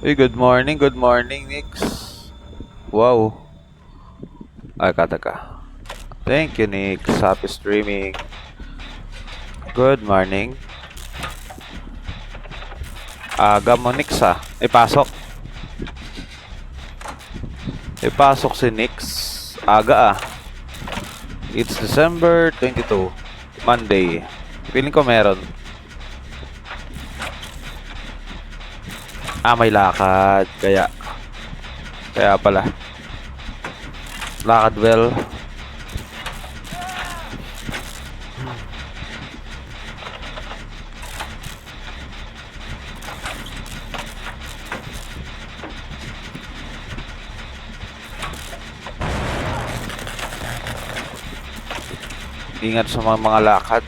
Uy, good morning, Nix. Wow. Ay, kataka. Thank you, Nix. Happy streaming. Good morning. Aga mo, Nix, ah. Ipasok. Ipasok si Nix. Aga, ah. It's December 22. Monday. Feeling ko meron. May lakad. Kaya pala. Lakad well. Ingat sa mga lakad.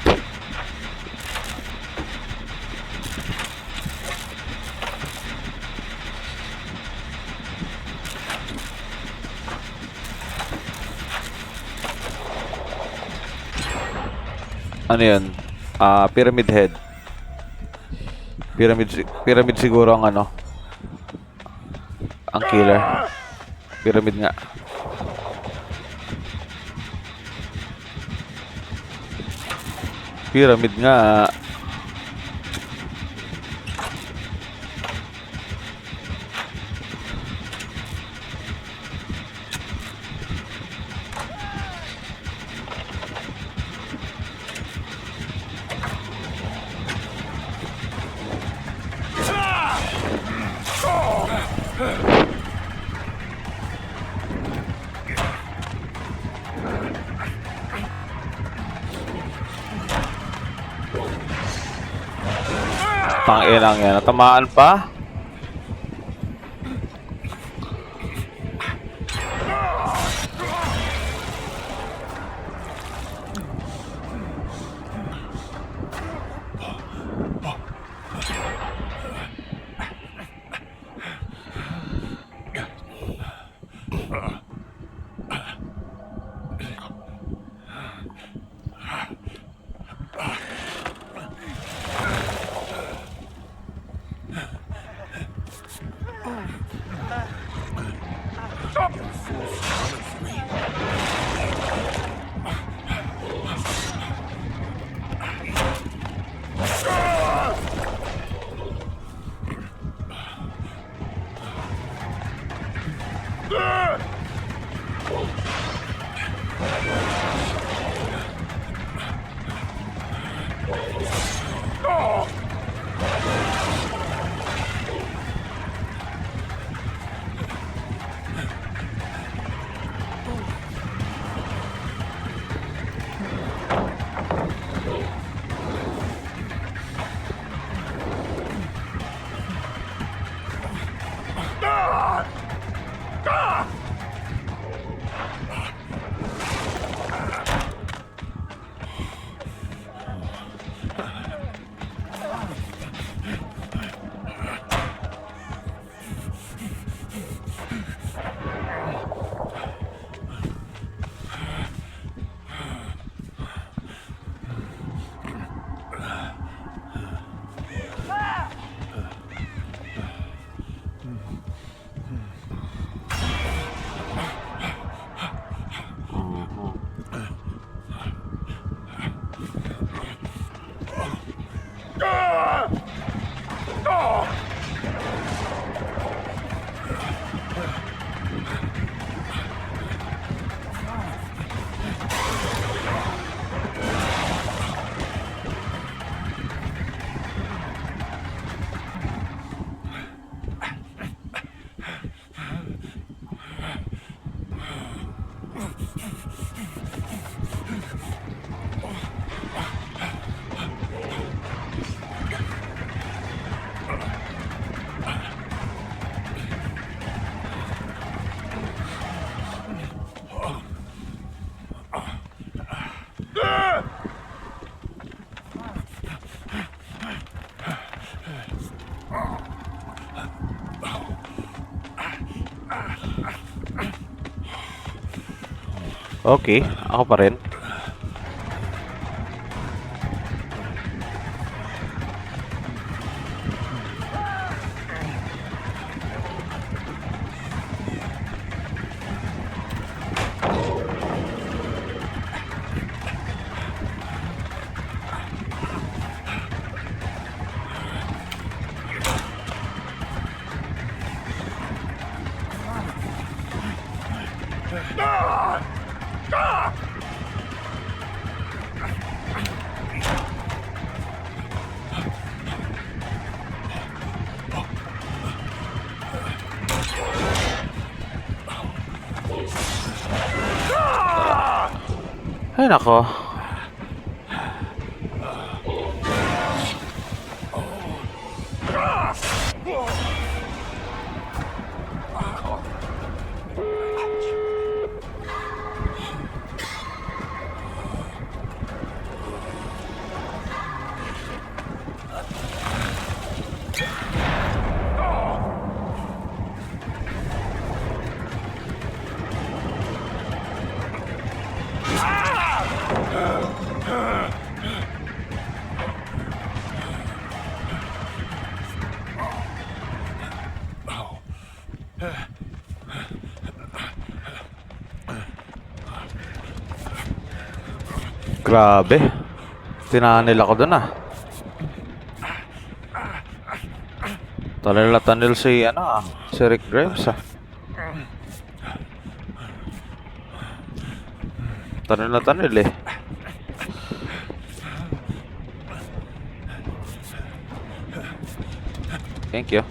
Ano yun? Pyramid Head. Pyramid siguro ang ano. Ang killer. Pyramid nga. Pyramid nga. Tanginang yan. Natamaan pa? Okay, ako pa rin. Ay, nako. Grabe. Tinanil ako dun ah. Tanil na tanil si ano ah. Si Rick Grimes ah. Tanil na tanil eh. Thank you.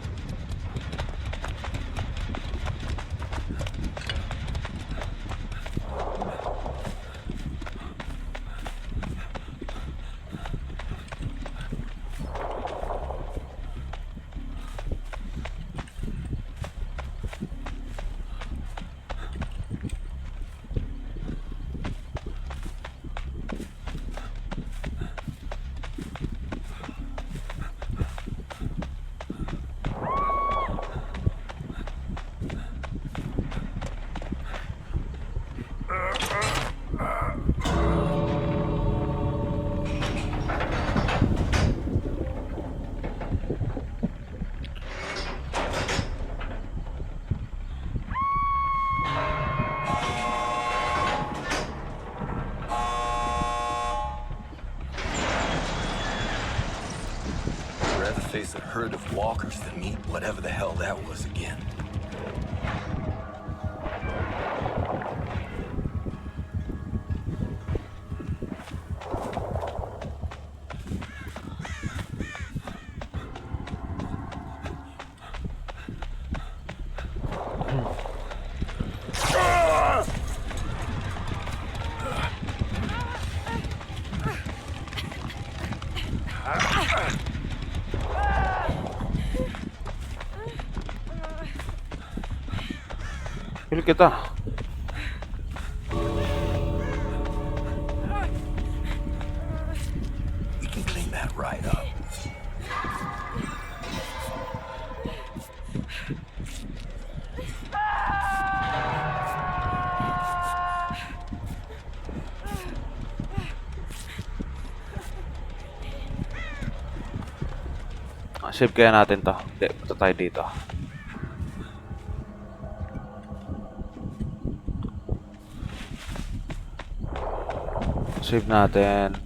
Face a herd of walkers than meet whatever the hell that was again. Pil kita. We can clean that right up. Save kaya natin to. Hindi, punta tayo dito. Save natin.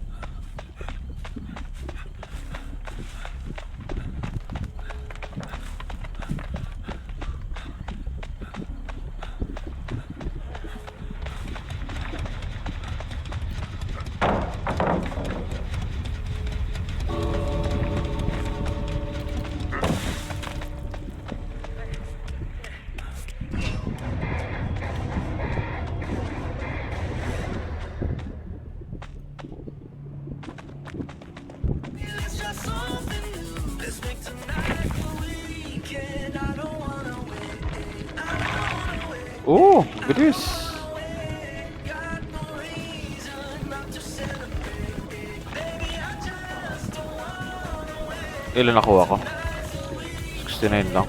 Oh, bilis. Ilan nakuha ko? 69 lang.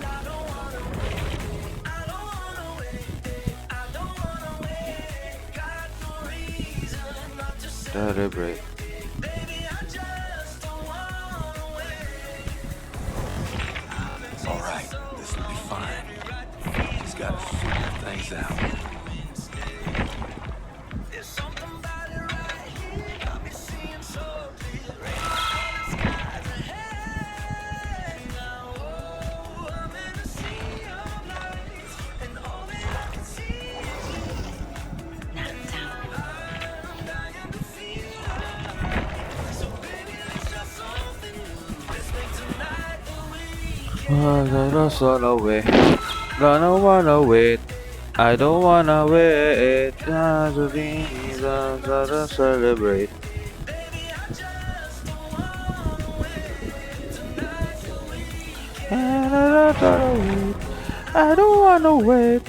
Celebrate. All right, this will be fine. Just gotta figure things out. Gonna run away. Gonna run away. I don't wanna wait, just be the celebrate. And I don't wanna wait.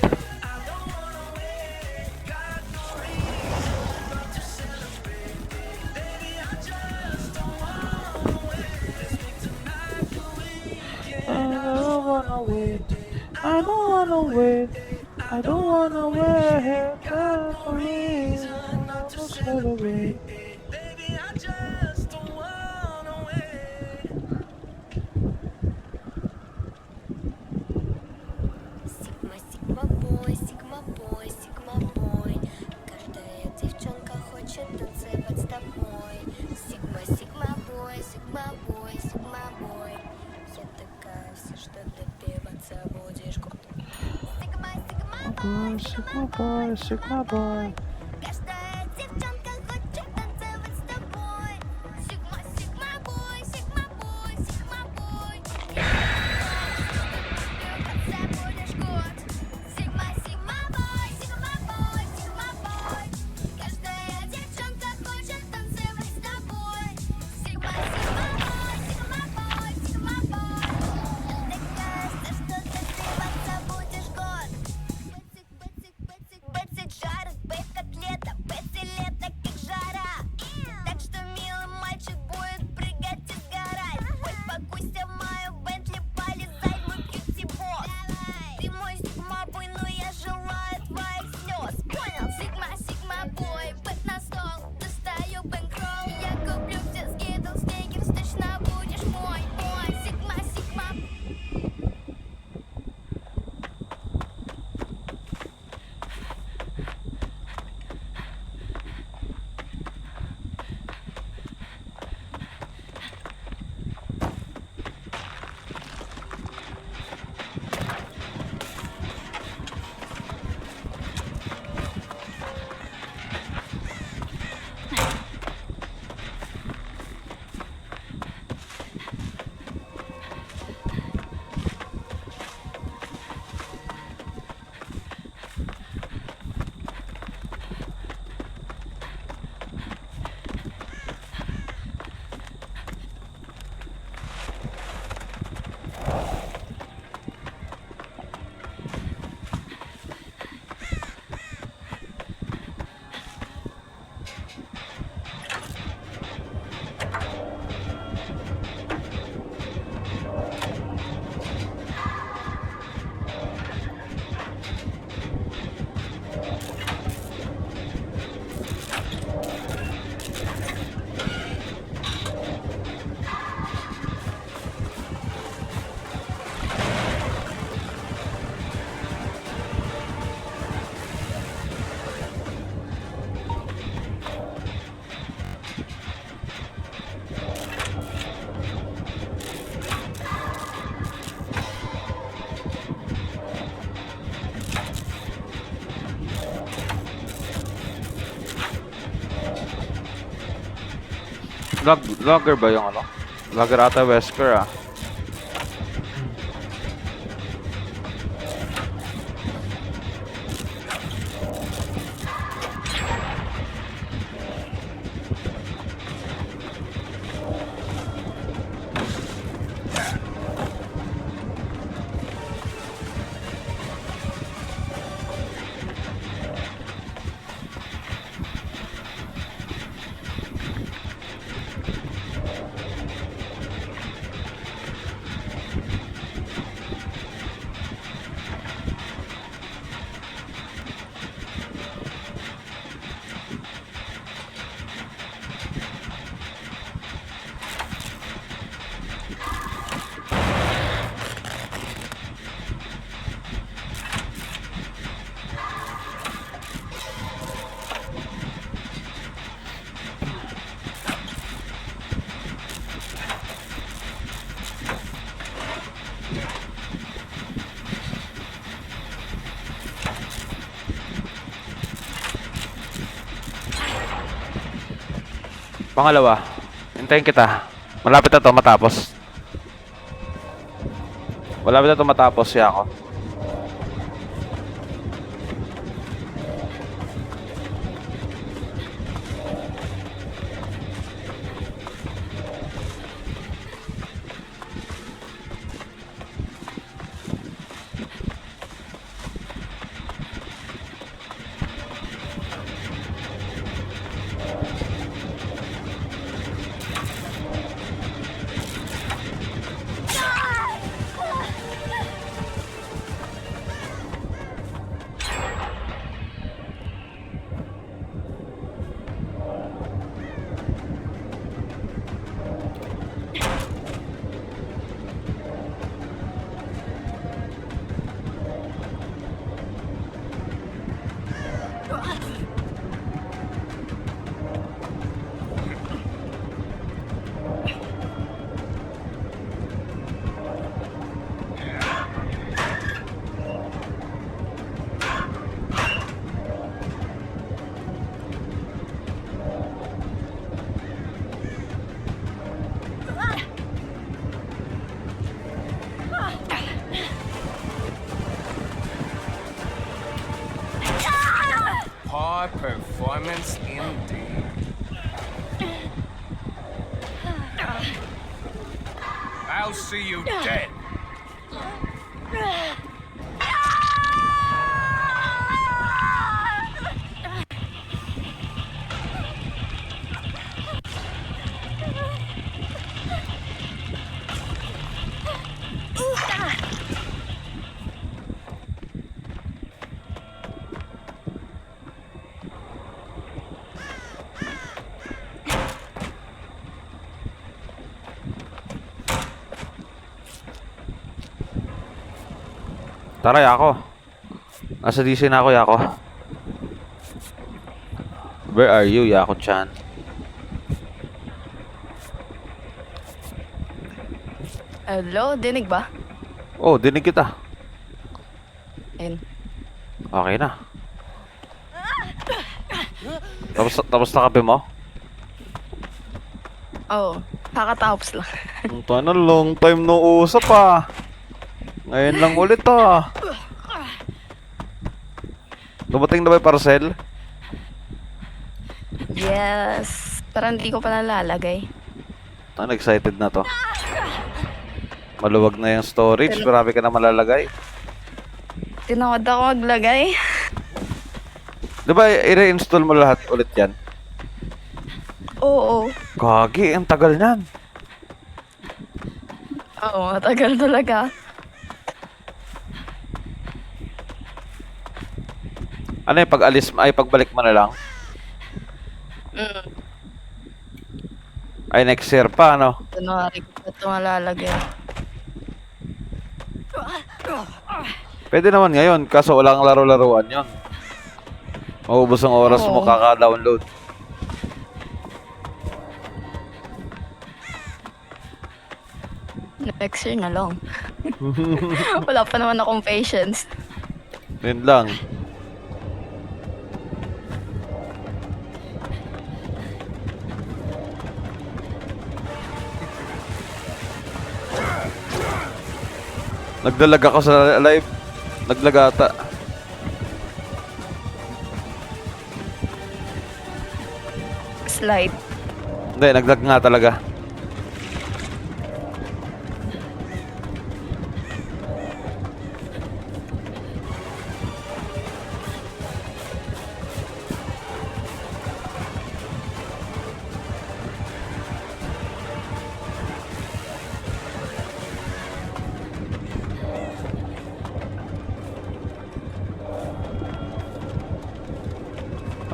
And I don't wanna wait. I don't wanna wait. I don't wanna wait. Just for me, to celebrate. Sigma, Sigma boy, Sigma boy, Sigma boy. Каждая девчонка хочет танцевать с тобой. Sigma, Sigma boy, Sigma boy, Sigma boy. Я такая вся, что добиваться будешь год. Sigma, Sigma boy, Sigma boy, Sigma boy. каждая девчонка хочет танцевать с тобой. Sigma, Sigma boy, Sigma boy, Sigma boy. Я добиваться будешь год. Sigma, Sigma boy, Sigma boy, Sigma boy. Каждая девчонка хочет танцевать с тобой. Sigma, Sigma boy, Sigma boy, Sigma boy. Такая вся, что добиваться будешь год. Бетси жарит, бейт котлета, Бетси лето как жара. Так что милый мальчик будет прыгать и сгорать. Хоть покуйся в мою Бентли, полезай в мой бьюти-босс. Ты мой сигма-бой, но я желаю твоих слез. Понял? Сигма-бой, бэт на стол, достаю бэнкролл. Я куплю все скитлс, снегерс, точно будешь мой. Сигма. Vlogger ba yung ano? Vlogger ata Wesker ah. Pangalawa, hintayin kita. Malapit na to matapos. Malapit na to matapos siya ako. I'll see you dead. Tara, Yako. Nasa DC na ako, Yako. Where are you, Yako-chan? Hello, dinig ba? Oh, dinig kita. Ayun. Okay na. Tapos na kape mo? Oo, kakatapos lang. Tayo long time no usap ah. Ngayon lang ulit ah. Dumating na ba yung parcel? Yes, parang hindi ko pa nalalagay. Excited na to. Maluwag na yung storage. Marami ka na malalagay. Tinawad ako maglagay. Di ba i-reinstall mo lahat ulit yan? Oo. Gagi, ang tagal niyan. Oo, matagal talaga. Ano yung pag-alis, ay pagbalik mo na lang? Mm. Ay next year pa, ano? January ko pa ito malalagay. Pwede naman ngayon, kaso walang laro-laruan yon. Maubos ang oras mo Oo. kaka-download. Next year na lang. Wala pa naman akong patience. Yun lang. Nagdalag ako sa live. Naglag ata. Slide. Hindi, naglag nga talaga.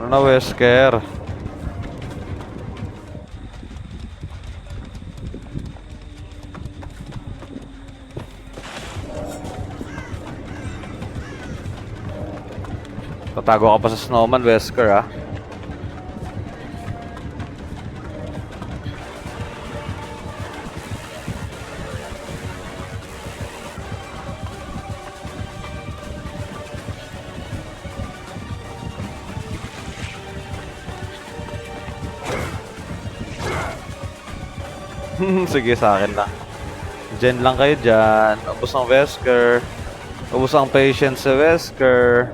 Ano na, Wesker? Tatago ka pa sa snowman, Wesker, ha? Sige, sa akin na. Diyan lang kayo dyan. Ubus ang Wesker. Ubus ang patience sa Wesker.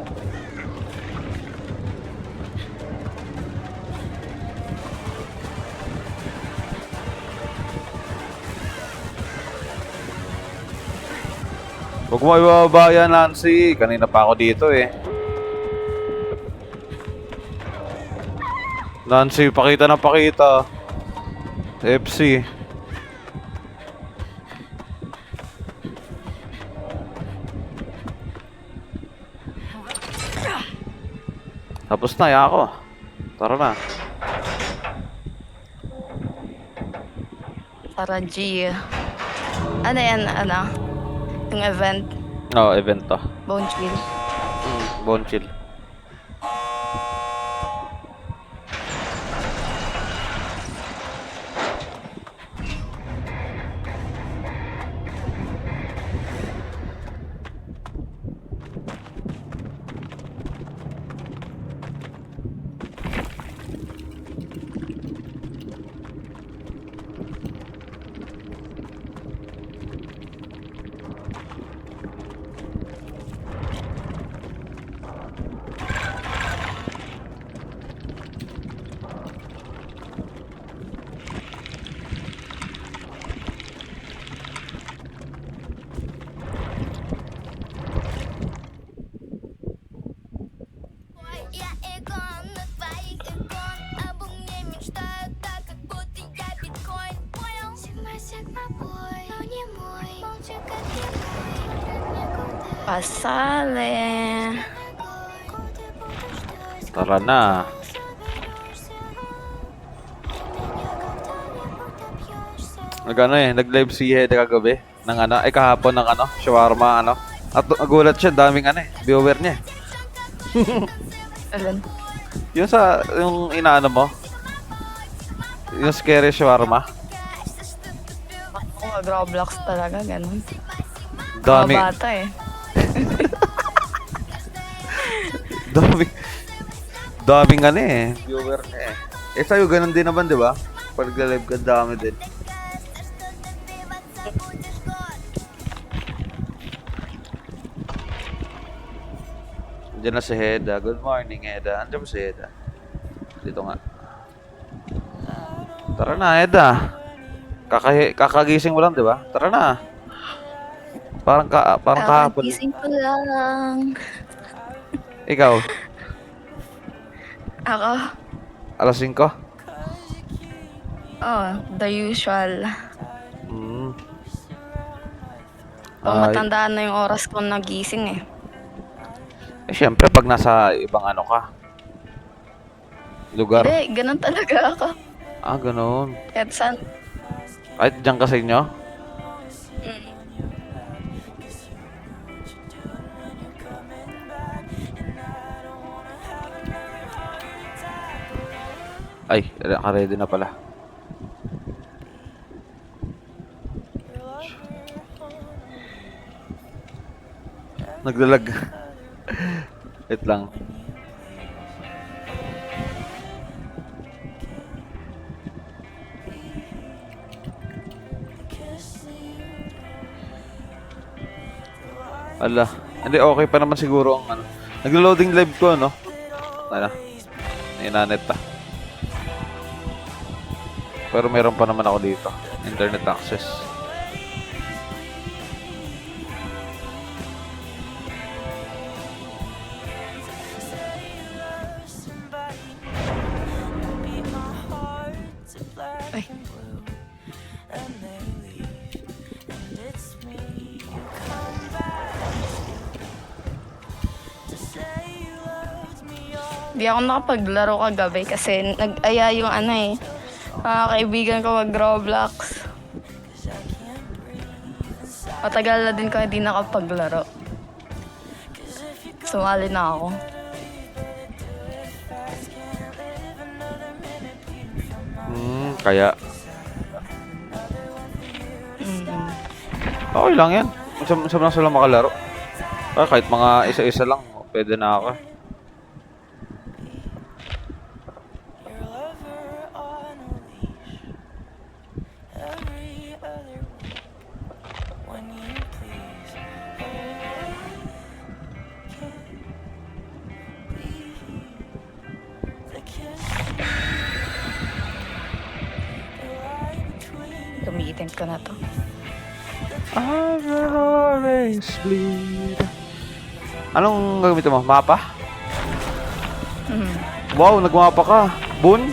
Huwag mo ibababa yan, Nancy. Kanina pa ako dito eh. Nancy, pakita na pakita. FC. Tapos na, Yako. Tara na. Tara, G. Ano yan, ano? Yung event, Oo, event to. Bone Chill. Bone chill. Pasale. Tara na. Nag-live si Hede kagabi ng kahapon ng shawarma At nagulat siya, daming viewer niya. Alin? Yung inaano mo, yung scary shawarma. Ako mag-Roblox talaga, ganun. Dami, Mga bata eh. daming viewer niya eh. Sa'yo ganun din naman, di ba? Pag live ka, dami din. Diyan na si Heda. Good morning, Heda. Andiyan ba si Heda? Dito nga. Tara na, Heda. Kakagising mo lang, di ba? Tara na. Parang kahapon. Gising ko lang. Ikaw, Ako? alas 5? Oh, the usual. Hmm. Pag Ay, matandaan na yung oras ko nagising eh. syempre, pag nasa ibang lugar. Hindi, ganun talaga ako. Ganun. Kahit saan. Kahit dyan ka sa inyo? Mm. Ay, naka-ready na pala. Naglalag. Wait lang. Ala, hindi okay pa naman siguro ang Naglo-loading live ko, no? Inanet pa. Pero meron pa naman ako dito. Internet access. Ay. Di ako nakapaglaro kagabi kasi nag-aya yung mga kaibigan ko mag-Roblox. Matagal na din ko hindi nakapaglaro. Sumali na ako. Kaya. Okay lang yan. Saan lang sila makalaro. Kahit mga isa-isa lang, pwede na ako. Gamitin ko na to. I will always bleed. Anong gagamitin mo? Mapa? Wow, nagmapa ka. Boon?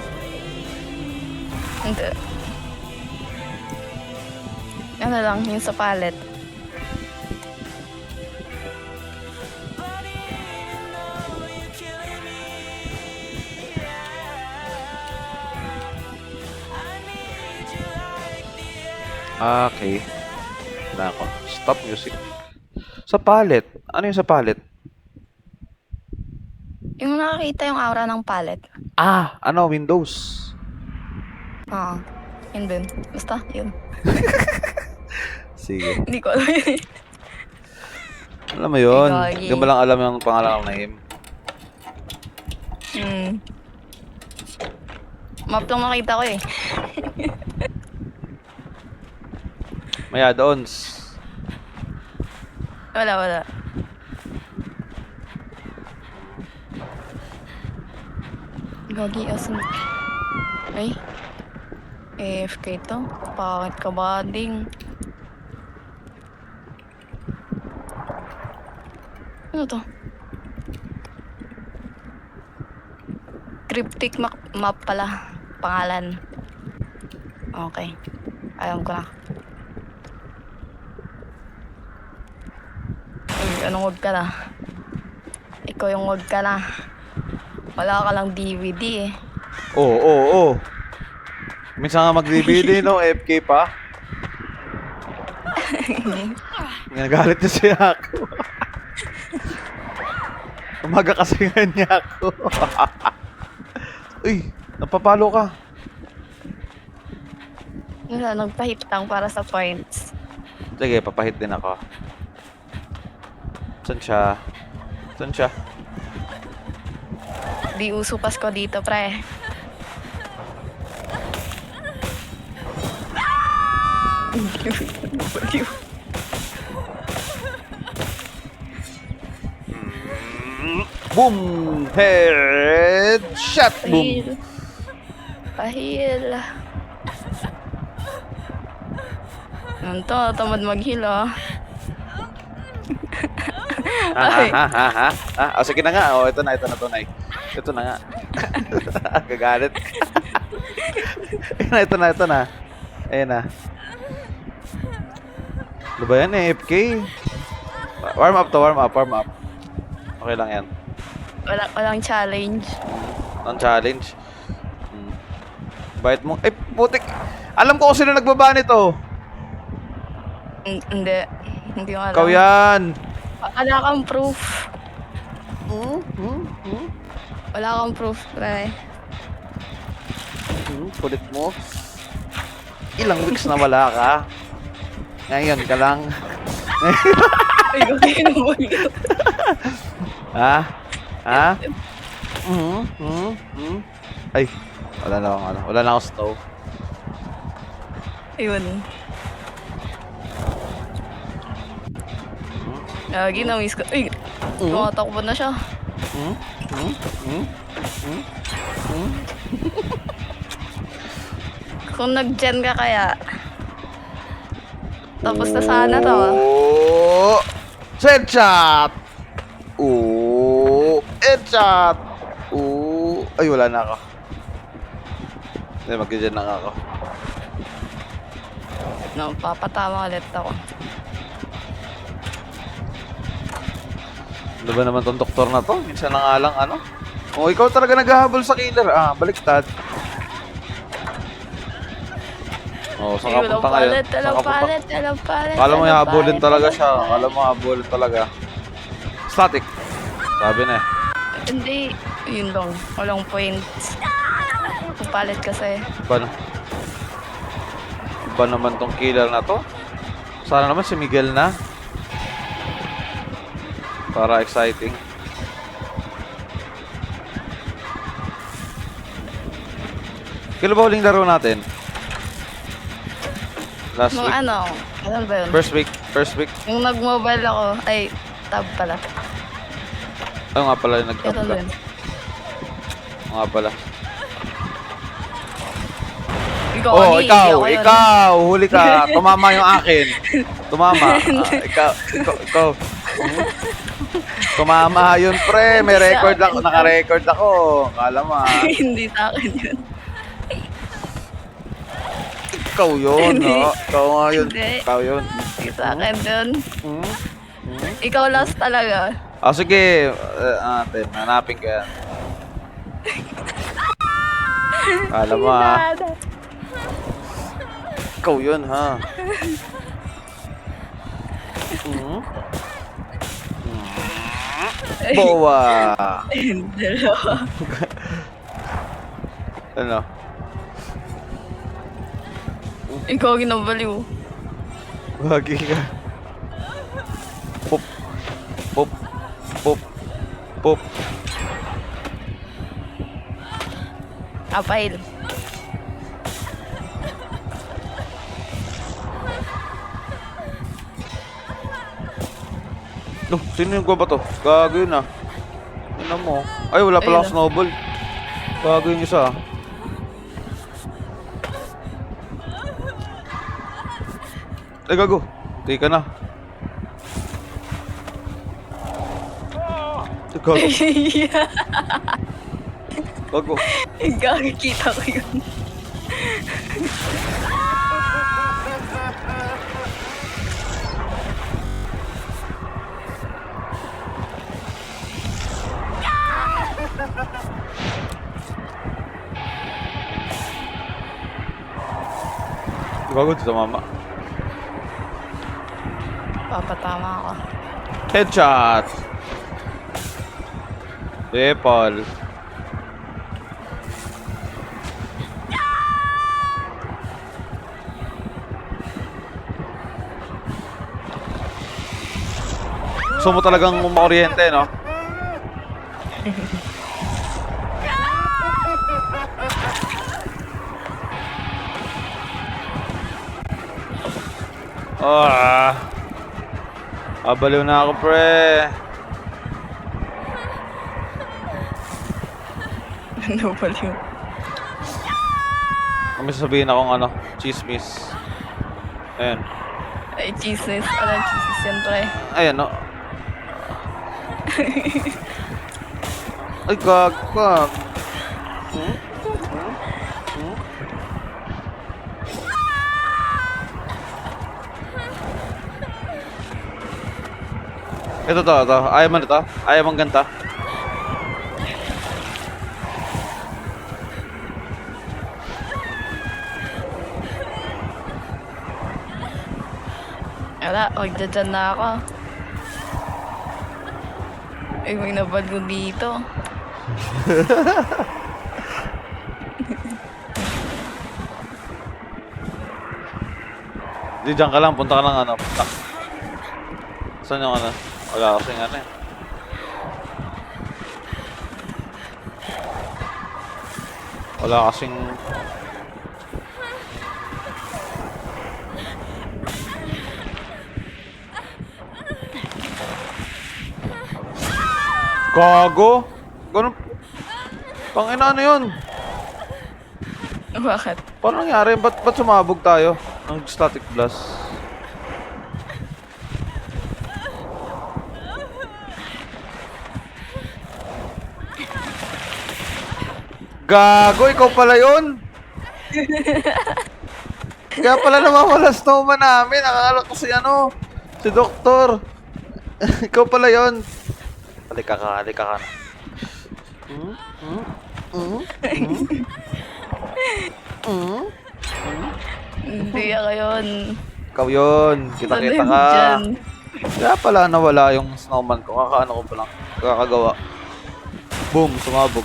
Hindi. Ano lang, yung sa palette. Okay. Nako. Stop music. Sa palette. Ano yung sa palette? Yung nakakita yung aura ng palette. Windows. Oo. Yun din. Basta, yun. Sige. Hindi ko alam yun. Alam mo yun. Gagi. Hindi mo lang alam yung pangalan ng name. Map lang nakita ko eh. May add-ons. Wala. Gagi, asan? Ay. AFK to. Bakit ka ba, ding? Ano to? Cryptic map pala. Pangalan. Okay. Alam ko na. Anong wag ka na? Ikaw yung wag ka na. Wala ka lang DVD eh. Oo. Minsan nga mag-DVD, no? FK pa. Nagalit na siya ako. Umaga kasi nga niya ako. Uy, napapalo ka. Wala, nagpahit lang para sa points. Sige, papahit din ako. Saan siya? Di uso Pasko dito, pre. Boom! Headshot! Boom! Pahil. Ano to? Tamad mag-heal, oh. Ay. Ah, sige na nga. Oh, ito na, tunay. Ito na nga. Gagalit. ito na. Ayan na. Ano ba yan eh, FK? Warm up. Okay lang yan. Walang challenge. Non-challenge. Bait mo. Eh, putik. Alam ko kung sino nagbaba nito. Hindi. Hindi ko alam. Ikaw yan. Wala kang proof. Wala kang proof, pre. Kulit mo. Ilang weeks na wala ka. Ngayon ka lang. Ay, gagawin mo. Ha? Ay, wala na akong snow. Ayun. Lagi na-miss ko. Uy, tumatakbo na siya. Kung nag-gen ka kaya. Tapos na sana to. Oh! Headshot! Oh! Headshot! Oh! Ay, wala na ako. Hindi, mag-gen na ako. No, papatama ulit ako. Ano ba naman tong doktor na to? Minsan na nga lang, ano? Oh, ikaw talaga naghahabol sa killer. Ah, baliktad. Oh, saan ka punta ngayon? Walang palit. Kala mo habulin talaga siya. Kala mo habulin talaga. Static. Sabi na eh. Hindi. Yun lang. Walang points. Palit kasi. Ba naman tong killer na to? Sana naman si Miguel na. Para exciting. Kailan ba huling laro natin? Last Nung week? ano ba yun? First week? Yung nag-mobile ako, ay, tab pala. Ano nga pala yung Ito nag-tab ka? din. Ano nga pala? Ikaw, Oh, Agi, hindi ako yun. ikaw! Huli ka! Tumama yung akin! Tumama! Ikaw! Tumama yun, pre! May record ako, naka-record ako! Kala mo Hindi sa akin yun. Ikaw yun, Hindi. no? Ikaw nga yun. Hindi. Ikaw yun. Hindi sa akin yun. Hmm? Ikaw last talaga. Sige. Natin. Hanapin ka yan. Kala mo, Ikaw yun, ha? Bowa! Dalawa. Ano? Ikaw ginabaliw. Wagi ka. Pop. Pop. Pop. Pop. Apail. No, sino yung ba to? Gago yun ah. Ano mo? Ay, wala pala akong snowball. Gago yun isa ah. Ay, gago. Tika na. Ay, gago. Gago. Gagakita ko yun. Bago sa mama. Papatama ako. Headshot! Paul. Gusto mo talagang umakuryente, no? Baliw na ako, pre. Ano baliw? May sasabihin akong ano, chismis. Ayan. Ay, cheeses. Anong cheeses yan, pre? Ayan, no? Ay, gagag. Ito. Ayaw man ito. Ayaw man ganta. Wala, magdadyan na ako. Ay, may nabalgo dito. Di dyan ka lang. Punta ka lang ano. Punta. Saan yung ano? Wala kasing ano eh. Wala kasing... Gago? Ganun... Tangina ano yun? Bakit? Paano nangyari? Ba't sumabog tayo? Ng static blast? Gago, ikaw pala yun? Kaya pala nawawala snowman namin. Akala ko si ano, si Doktor. Ikaw pala yun. Halika ka na. Hindi ako yun. Ikaw yun. Kita-kita ka. Dyan. Kaya pala nawala yung snowman ko. Kakaano ko pa lang. Kakagawa. Boom, sumabog.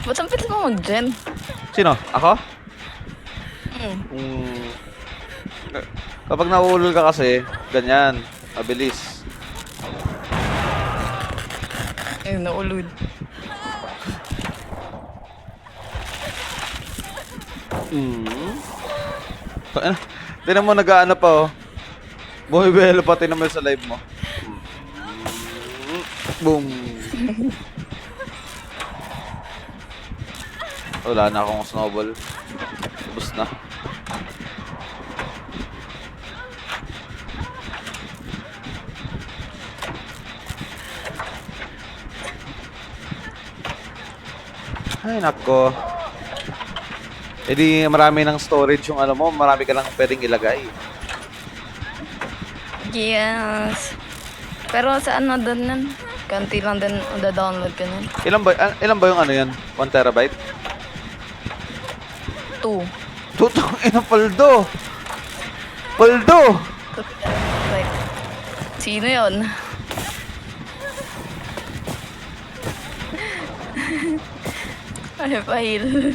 Ba't ang pilis mo mag-gen? Sino? Ako? Hmm. Kapag nauulol ka kasi, ganyan. Mabilis. Ay, naulod. Tinan mo nag-aano pa oh. Bumibelo pa, tinan mo sa live mo. Boom. Wala na akong snowball. Ubus na. Ay, nako. E di marami ng storage yung ano mo, marami ka lang pwedeng ilagay. Yes. Pero saan na doon nun? Kanti lang din download ka nun. Ilan ba yung ano yan? 1 terabyte? 2. Tutong ina paldo! Paldo! Right. Sino yon? Ay, pahil.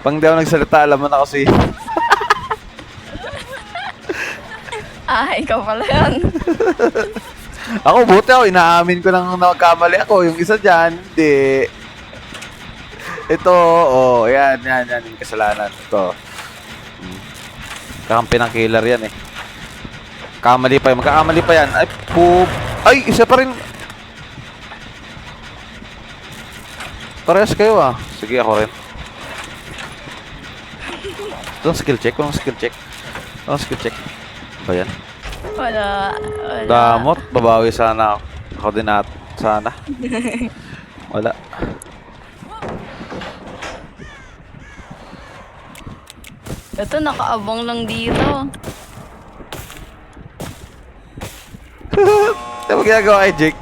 Pang di ako nagsalita, alam mo na kasi. Ikaw pala yan. Ako, buti ako, inaamin ko nang nagkamali ako. Yung isa dyan, hindi. Ito, yan, yung kasalanan. Ito. Kakampi ng killer yan eh. Magkakamali pa yan. Ay, ay, isa pa rin. Parehas kayo ah. Sige, ako rin. Walang skill check. Ba yan? Wala. Damot, babawi sana ako. Ako din sana. Wala. Ito, nakaabang lang dito. Ano mo ginagawa kay Jake?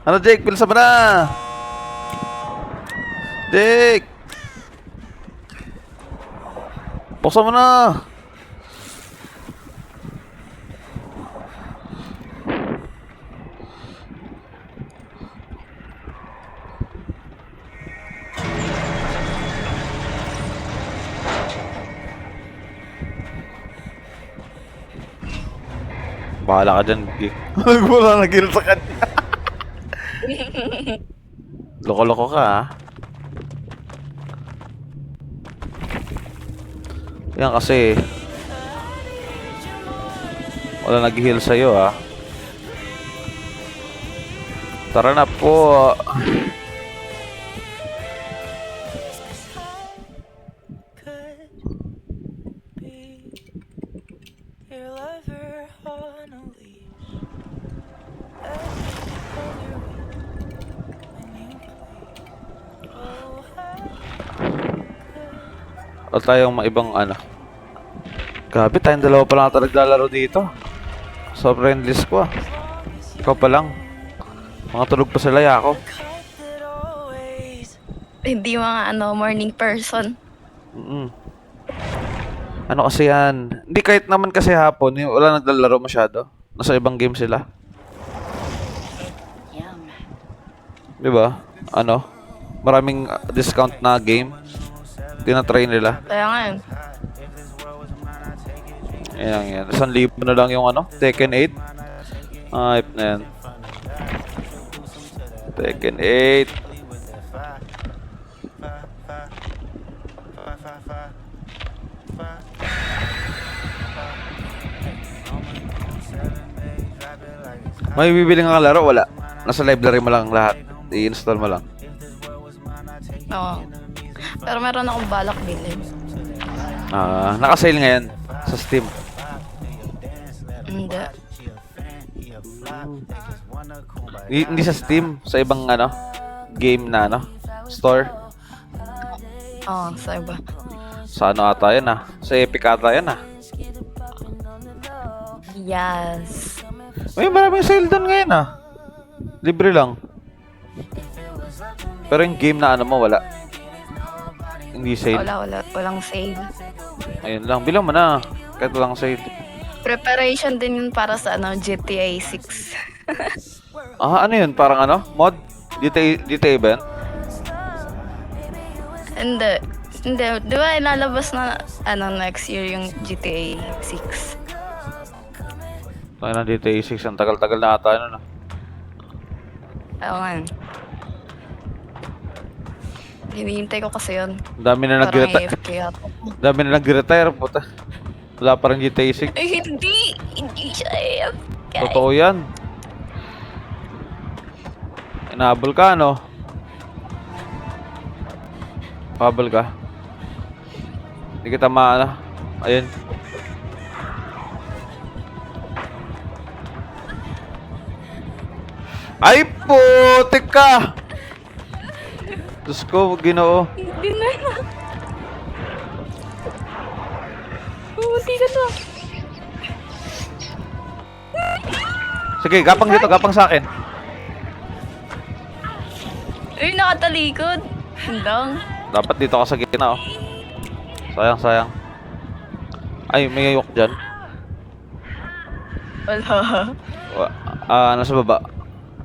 Ano, Jake? Bilsa mo na! Jake! Buksan mo na! Bahala ka dyan, Jake. Wala nag-heal sa kanya. Loko-loko ka, ha? Yan kasi wala nag-heal sa'yo, ha? Tara na po. O tayong maibang ano. Grabe, tayong dalawa pa lang ata naglalaro dito. Sobrang endless ko, ah. Ikaw pa lang. Mga tulog pa sila, Yako. Hindi mga morning person. Ano kasi yan? Hindi, kahit naman kasi hapon, wala naglalaro masyado. Nasa ibang game sila. Diba? Ano? Maraming discount na game. Tinatry nila. Kaya nga yun. Ayan, yan. 1,000 na lang yung ano? Tekken 8. Hype na yan. Tekken 8. May bibili nga laro? Wala. Nasa library mo lang lahat. I-install mo lang. Oo. Pero meron akong balak bilhin. Naka-sale ngayon sa Steam. Hindi. Hindi sa Steam, sa ibang ano, game na ano, store. Oo, sa iba. Sa ano ata yan, ah? Sa Epic ata yan, ah. Yes. May maraming sale doon ngayon, ah. Libre lang. Pero yung game na ano mo, wala. Hindi sale. Walang sale. Ayun lang, bilang mo na. Kahit walang sale. Preparation din yun para sa GTA 6. Ano yun? Parang ano? Mod? GTA ba yan? Hindi. Di ba ilalabas na next year yung GTA 6? Tayo na GTA 6. Ang tagal-tagal na ata yun, ah. Oo nga. Hinihintay ko kasi yun. Dami na Parang nag-retire. AFK yata. Dami na nag-retire, puta. Wala pa rin GTA 6. Ay, hindi siya AFK. Totoo yan. Inabol ka, no? Habol ka. Hindi kita maana. Ayun. Ay, putik ka! Diyos ko, Ginoo. Hindi na. Hindi ka na. Sige, gapang dito, gapang sa akin. Ay, nakatalikod. Hindang. Dapat dito ka sa gitna, oh. Sayang, sayang. Ay, may ayok dyan. Wala. Nasa baba.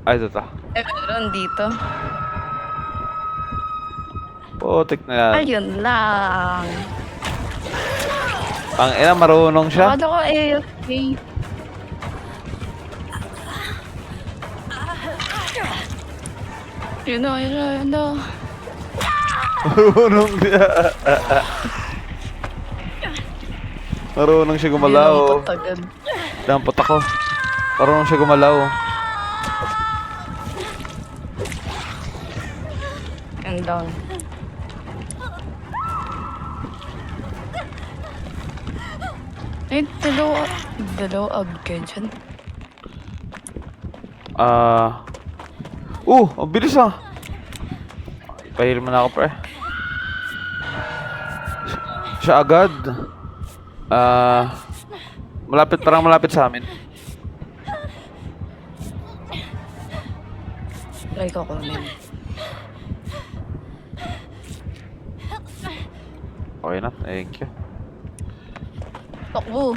Ay, ito ta. Meron dito. Putik na yan. Ayun lang. Ang ina, marunong siya. Akala ko AFK. Yun na. Marunong siya. Marunong siya gumalaw. Dampot ako. Marunong siya gumalaw. And down. Eh, dalawa agad dyan. Ang bilis, ah. Pahil mo na ako, pre. Siya agad. Parang malapit sa amin. Try ko kunin. Okay na, thank you. Takbo.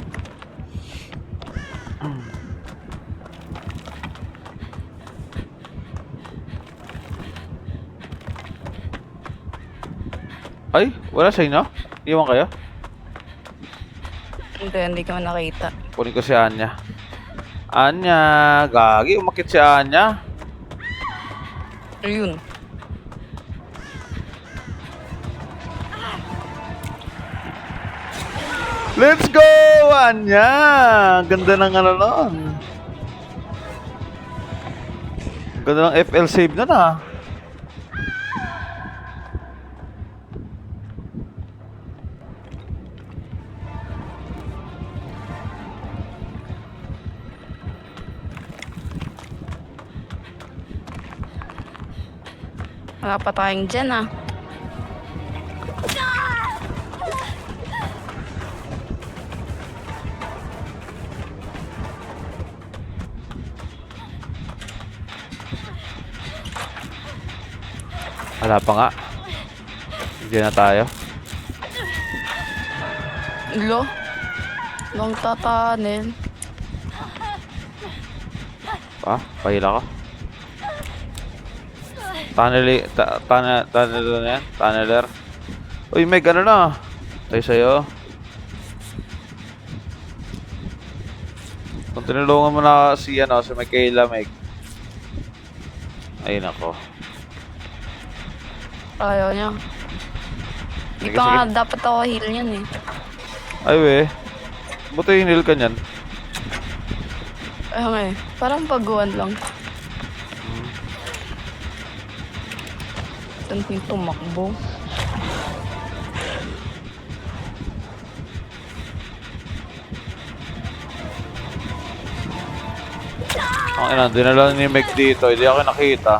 Ay, wala sa inyo? Iwan kayo? Hindi ko nakita. Kunin ko si Anya. Anya, gagi, umakit si Anya. Ayun. Let's go, Anya! Ganda ng ano nun. Ganda ng FL save nun ah. Wala pa tayong dyan ah. Wala pa nga. Hindi na tayo. Lo. Long tatanin. Pahila ka. Tunneler na yan. Tunneler. Uy, Meg, ano na? Tayo sa'yo. Kung tinulungan mo na si Michaela, Meg. Ayun ako. Ayaw niya. Hindi Sige, pa nga sige. dapat ako heal niyan eh. Ay, we. Buti hinil ka niyan. Ayun nga eh. Parang baguhan lang. Saan yung tumakbo? Ang ina, dinala ni Meg dito. Hindi ako nakita.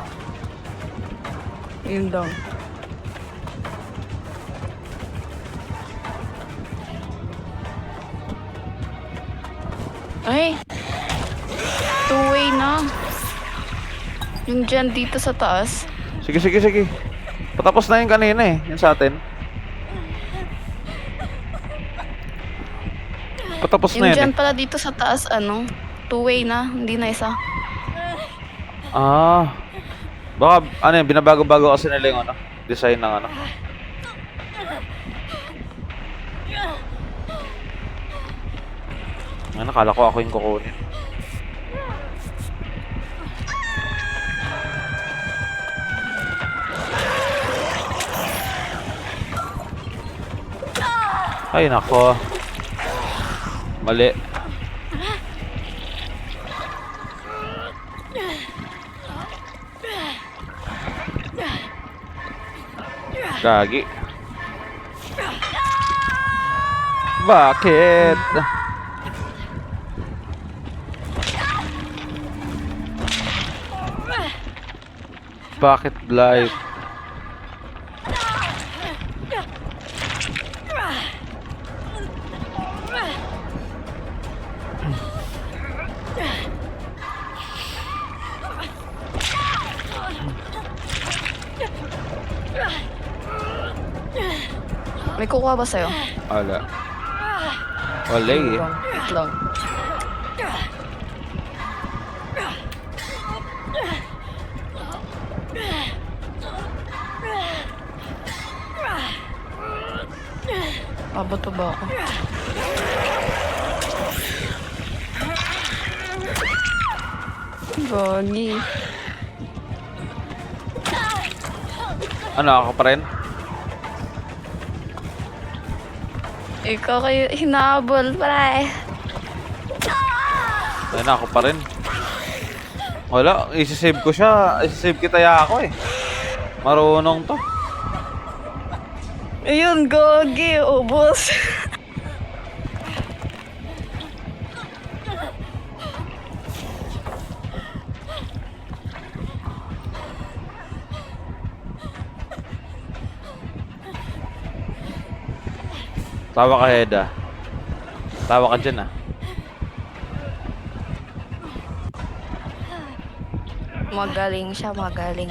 Yun daw. Ay! Two-way na. Yung dyan dito sa taas. Sige, sige, sige. Patapos na yung kanina eh. Yung sa atin. Patapos na Yung yun dyan eh. pala dito sa taas, ano? Two-way na. Hindi na isa. Ah. Baka, ano yun, binabago-bago kasi nila yung design ng ano. Ano, nakala ko ako yung kukunin. Ay, nako. Mali. Gagi. Bakit? Bakit blight? May kukuha ba sa'yo? Wala. Wala eh. Wait lang. Abato ba ako? Gagi. Ano, ako pa rin? Ikaw kayo hinabol, pare. Ayun na, ako pa rin. Wala, isi-save ko siya. Isi-save kita ya ako eh. Marunong to. Ayun, gogi. Ubos. Tawa ka, Heda. Tawa ka dyan ah. Magaling siya, magaling.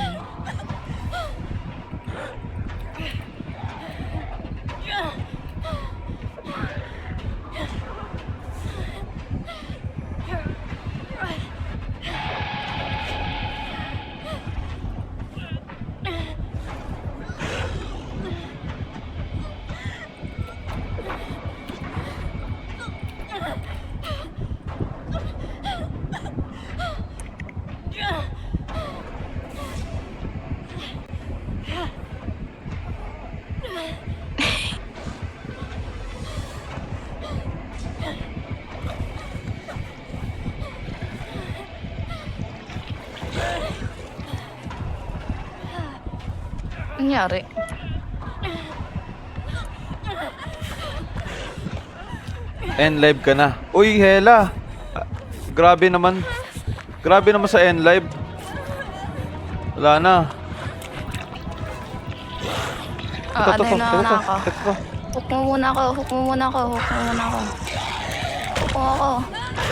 Nangyari? N-Live ka na. Uy, Hela! Ah, grabe naman. Grabe naman sa N-Live. Wala na. Ah, ano yun na Ito. ako? Hook mo muna ako. Hook mo muna ako.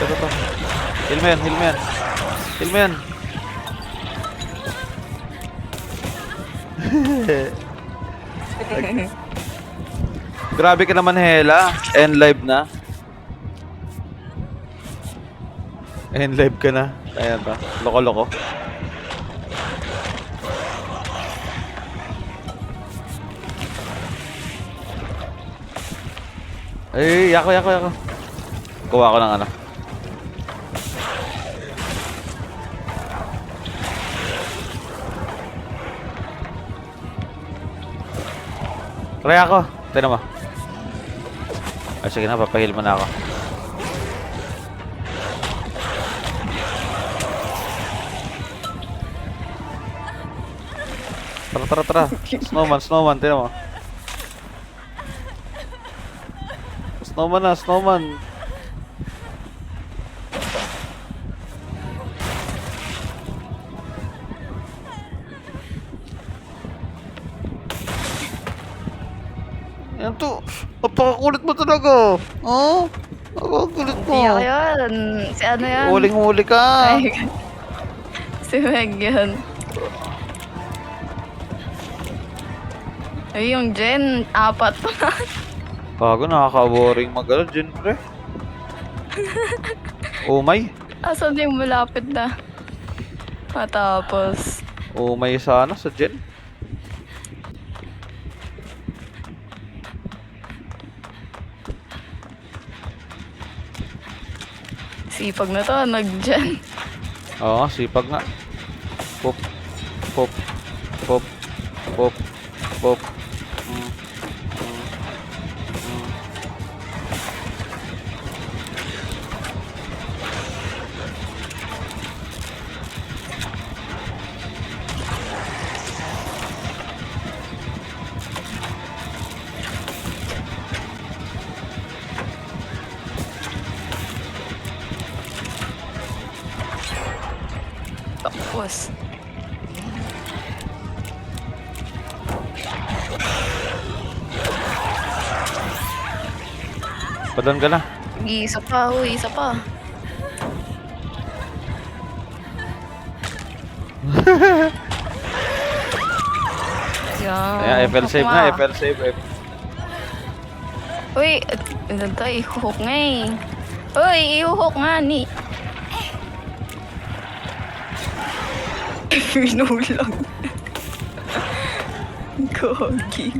Ito. Heal mo yan. Grabe ka naman, Hela. N-Live na. N-Live ka na. Ayan pa. Loko-loko. Ay, yako. Kuha ko ng ano. Try ako. Tignan mo. Ay, sige na. Papahil mo na ako. Tara. Snowman. Tignan mo. Snowman. Yan to. Napakakulit mo talaga. Oh? Napakakulit mo. Hindi ako yun. Si ano yan? Huling-huli ka. Ay, si Meg yun. Ay, yung Jen, 4 pa. Bago, nakaka-boring mag-ano, Jen, pre. Oh my. Asan yung malapit na? Matapos. Oh my sana sa Jen. Sipag na to, nag-Jen. Oo, sipag nga. Pop. Tapos. Padon ka na. Isa pa. Yan. Ayan, FL save Hook na, nga. FL save. Uy, ito ihuhok nga eh. Uy, ihuhok nga ni. Pinulang. Gogi.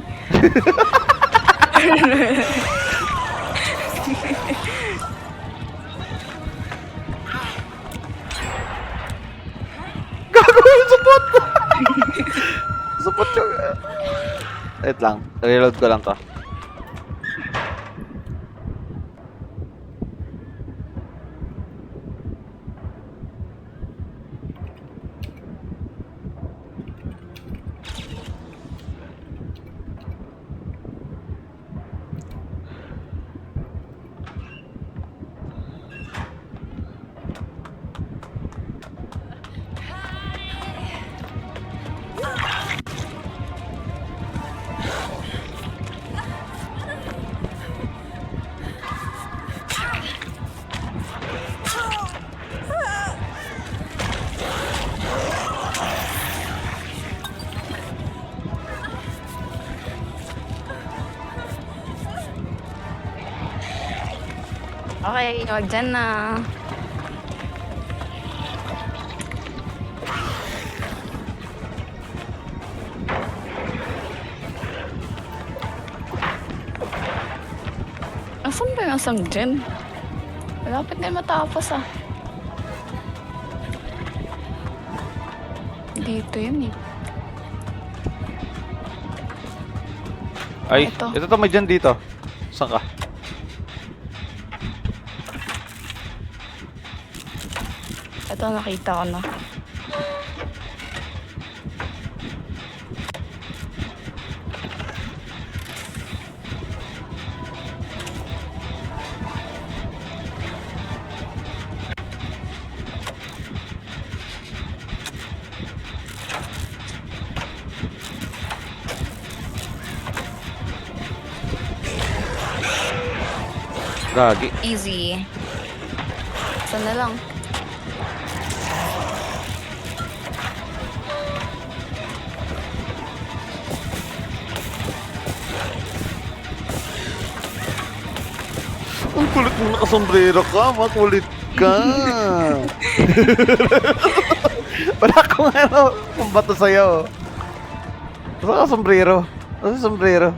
Support yung... Wait lang, reload ko lang to. Okay, wag dyan na. Asan ba yung asang dyan? Malapit na yung matapos ah. Dito yun eh. Ay, Ito. ito to, may dyan dito. Saan ka? Ito nakita ko na. Gagi. Easy. Saan na lang? Ang kulit mo nakasombrero ka, makulit ka. Wala akong ano, kung bato sa'yo. Saan ka sombrero? Saan ka sombrero?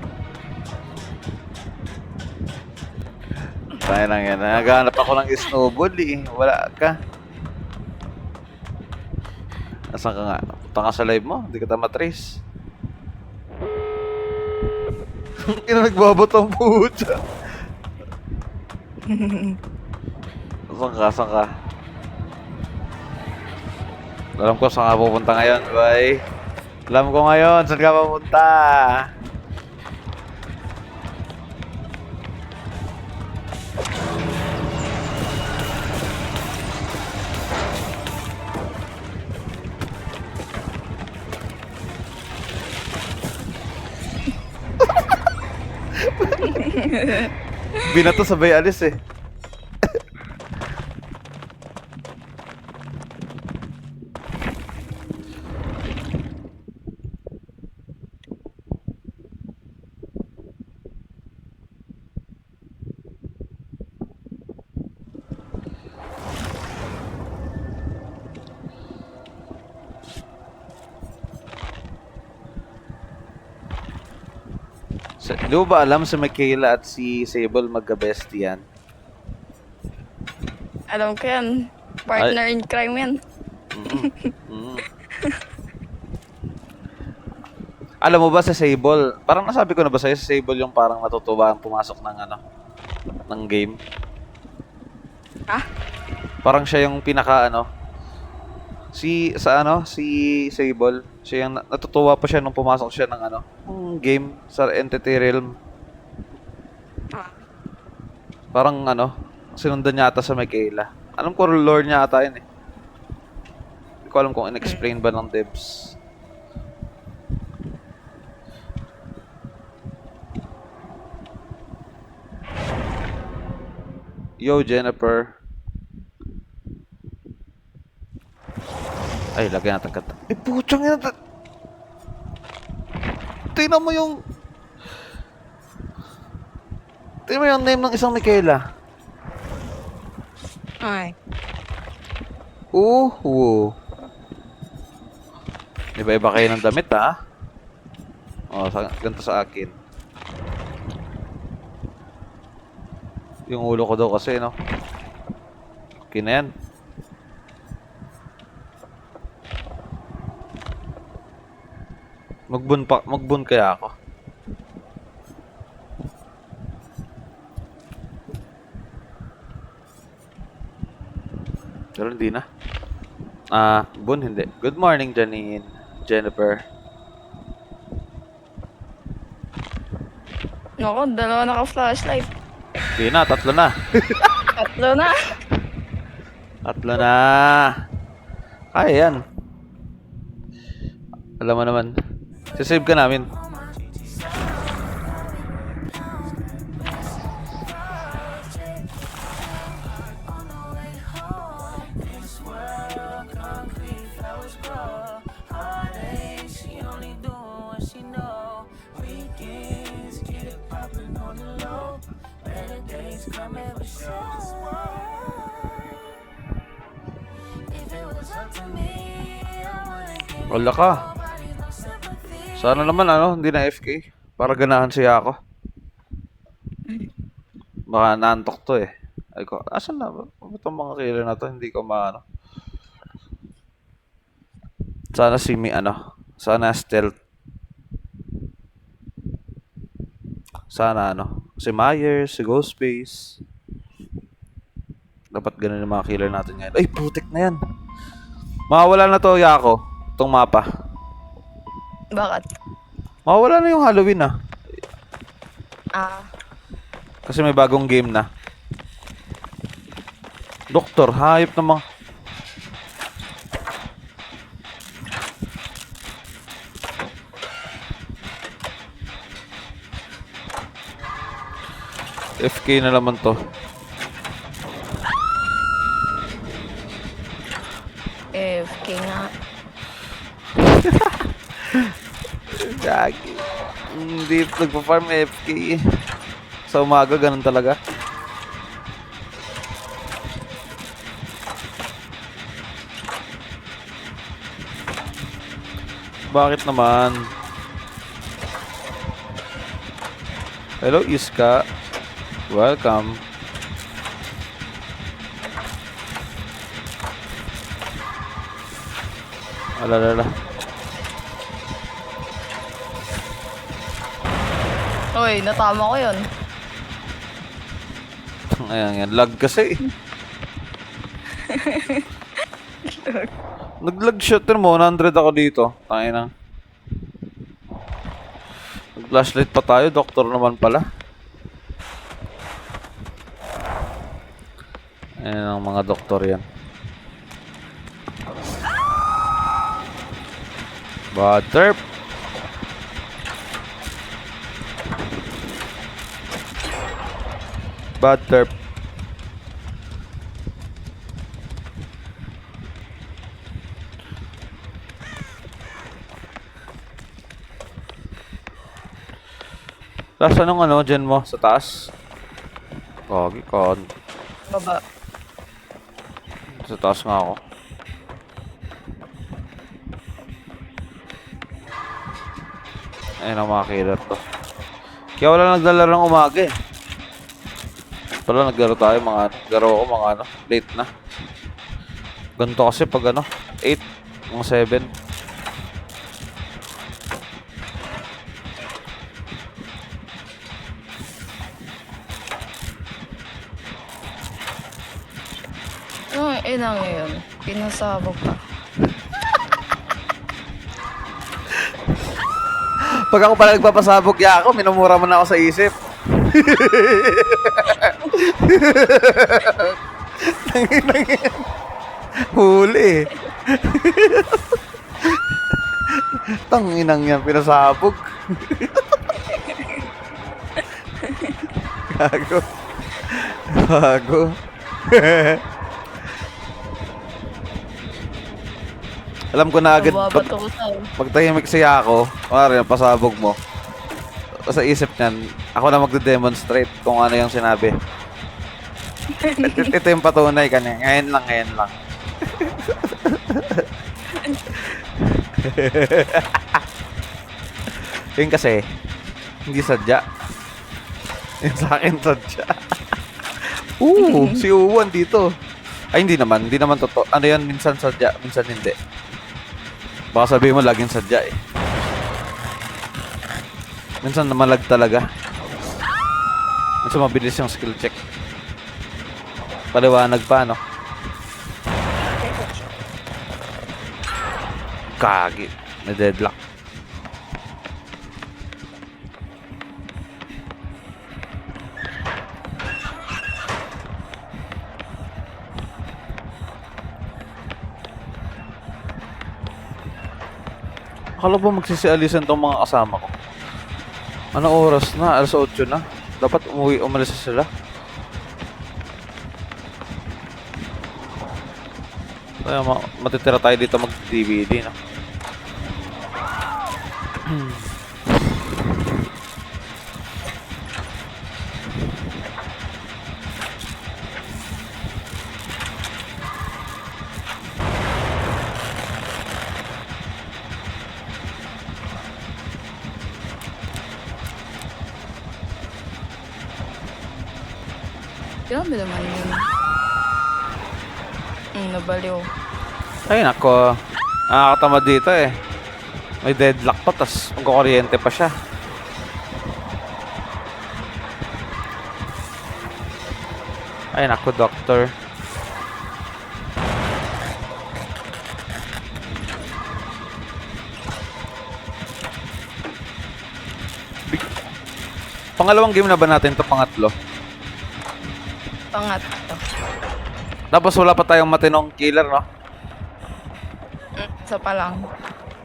Tayo lang yan. Naghahanap ako ng snowball eh. Wala ka. Nasaan ka nga? Punta ka sa live mo. Hindi ka matrace. Kina nagbabot ang puta. Saan ka? Saan ka? Alam ko saan ka pupunta ngayon, bye. Alam ko ngayon saan ka pupunta. Binato sabay alis eh. Di mo ba alam si Michaela at si Sable magka-bestie yan? Alam ko yan. Partner in crime yan. Mm. Alam mo ba si Sable? Parang nasabi ko na ba sa'yo, si Sable yung parang natutuwa ang pumasok ng ano, ng game. Ha? Parang siya yung pinaka ano, si Sable, siya yung natutuwa pa siya nung pumasok siya ng ano, game sa Entity Realm. Parang ano, sinundan niya ata sa Michaela. Alam ko lore niya ata yun eh. Hindi ko alam kung in-explain ba ng devs. Yo, Jennifer. Ay, lagyan natin kata. Eh, putsang yan. Tingnan mo yung... Tingnan mo yung name ng isang Michaela. Ay. Iba-iba kayo ng damit, ha? O, ganito sa akin. Yung ulo ko daw kasi, no? Okay na yan. Magbun kaya ako. Pero hindi na. Bun hindi. Good morning, Janine. Jennifer. Naku, dalawa naka-flashlight. Hindi na, tatlo na. Tatlo na. Tatlo na. Kaya yan. Alam mo naman. Sisave ka namin. Wala ka. Sana naman hindi na FK. Para ganahan siya ako. Baka naantok to eh. Ay ko, asan na ba? Itong mga killer na to, hindi ko maano. Sana si sana stealth. Sana si Myers, si Ghostface. Dapat ganun yung mga killer natin ngayon. Ay, putik na yan. Mawawala na to, Yako. Itong mapa. Bakit? Mawawala na yung Halloween Ah, Kasi may bagong game na. Doktor, hayop na mga... FK na naman to. FK nga. Gagi. Hindi nagpa-farm FK. Sa umaga, ganun talaga. Bakit naman? Hello, Iska. Welcome. Alalala. Uy, natama ko yun. Ayan, lag kasi. Nag-lag shooter mo, 100 ako dito. Tayo na. Nag-flashlight pa tayo, doktor naman pala. Ayan ang mga doktor yan. Bad terp. Bad terp. Tapos anong dyan mo? Sa taas? Kagi kon. Baba. Sa taas nga ako. Ayun ang mga killer to. Kaya wala nagdala ng umaga eh. Pala naglaro tayo naglaro ako late na. Ganito kasi pag 8, mga 7. Anong inang yun? Pinasabog ka. Pag ako pala nagpapasabog ako, minumura mo na ako sa isip. Huli. Tanginang yan, pinasabog. Gago. Gago. Alam ko na agad Babato ko sa'yo. pag tahimik siya ako, kunwari pasabog mo. Sa isip niyan, ako na magde-demonstrate kung ano yung sinabi. Ito yung patunay kanya. Ngayon lang. Yun kasi, hindi sadya. Yun sa akin sadya. Si Uwan dito. Ay, hindi naman totoo. Ano yan, minsan sadya, minsan hindi. Baka sabihin mo, laging sadya eh. Minsan namalag talaga. Minsan mabilis yung skill check. Paliwanag pa, Kagi. Na-deadlock. Akala ba magsisialisan tong mga kasama ko? Ano oras na? Alas 8 na. Dapat umalis na sila. Kaya matitira tayo dito mag-DVD, Grabe naman yun. Nabaliw. Ay, nako. Nakakatamad dito eh. May deadlock pa, tas magkukuryente pa siya. Ay, nako, doctor. Pangalawang game na ba natin to? Pangatlo? Pangatlo. Tapos wala pa tayong matinong killer, no? Isa pa lang.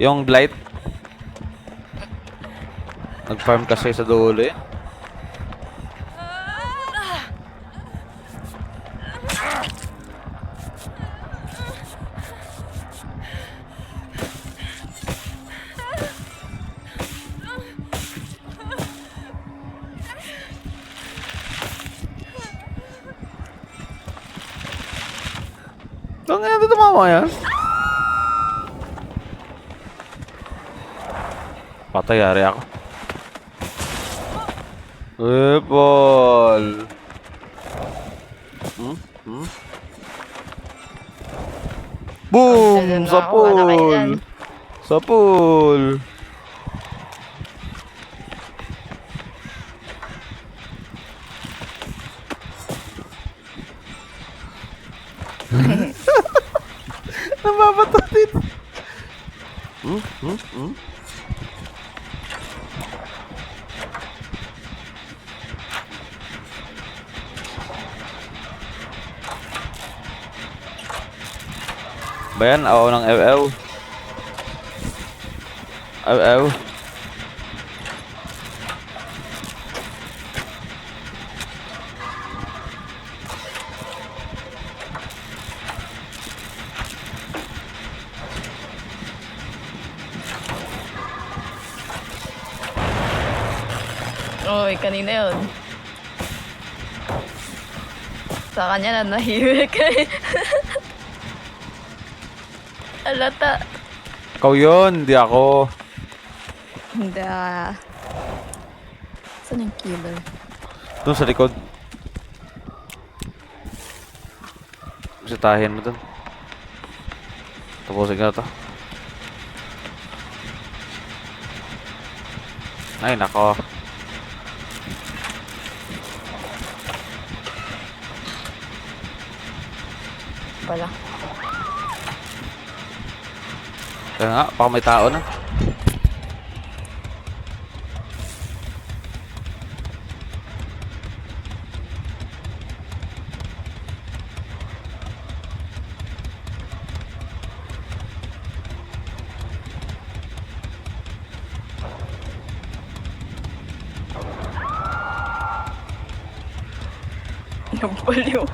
Yung Blight. Nag-farm kasi sa dulo eh. Ang nga dito mama yan. Patay, yari ako. Paul. Boom! Andun na Sa ako, wala kayo dyan. pool! Sa pool! Nababato dito. Ba yan? Oo ng ew. Ew. Uy, kanina yun. Sa kanya na nahimik eh. Alata. Ikaw yun, di ako. Hindi ah. Saan yung killer? Doon sa likod. Bisitahin mo doon. Tapusin ka na to. Ay, nako. Wala. Kaya nga, baka may tao na. Nabaliw.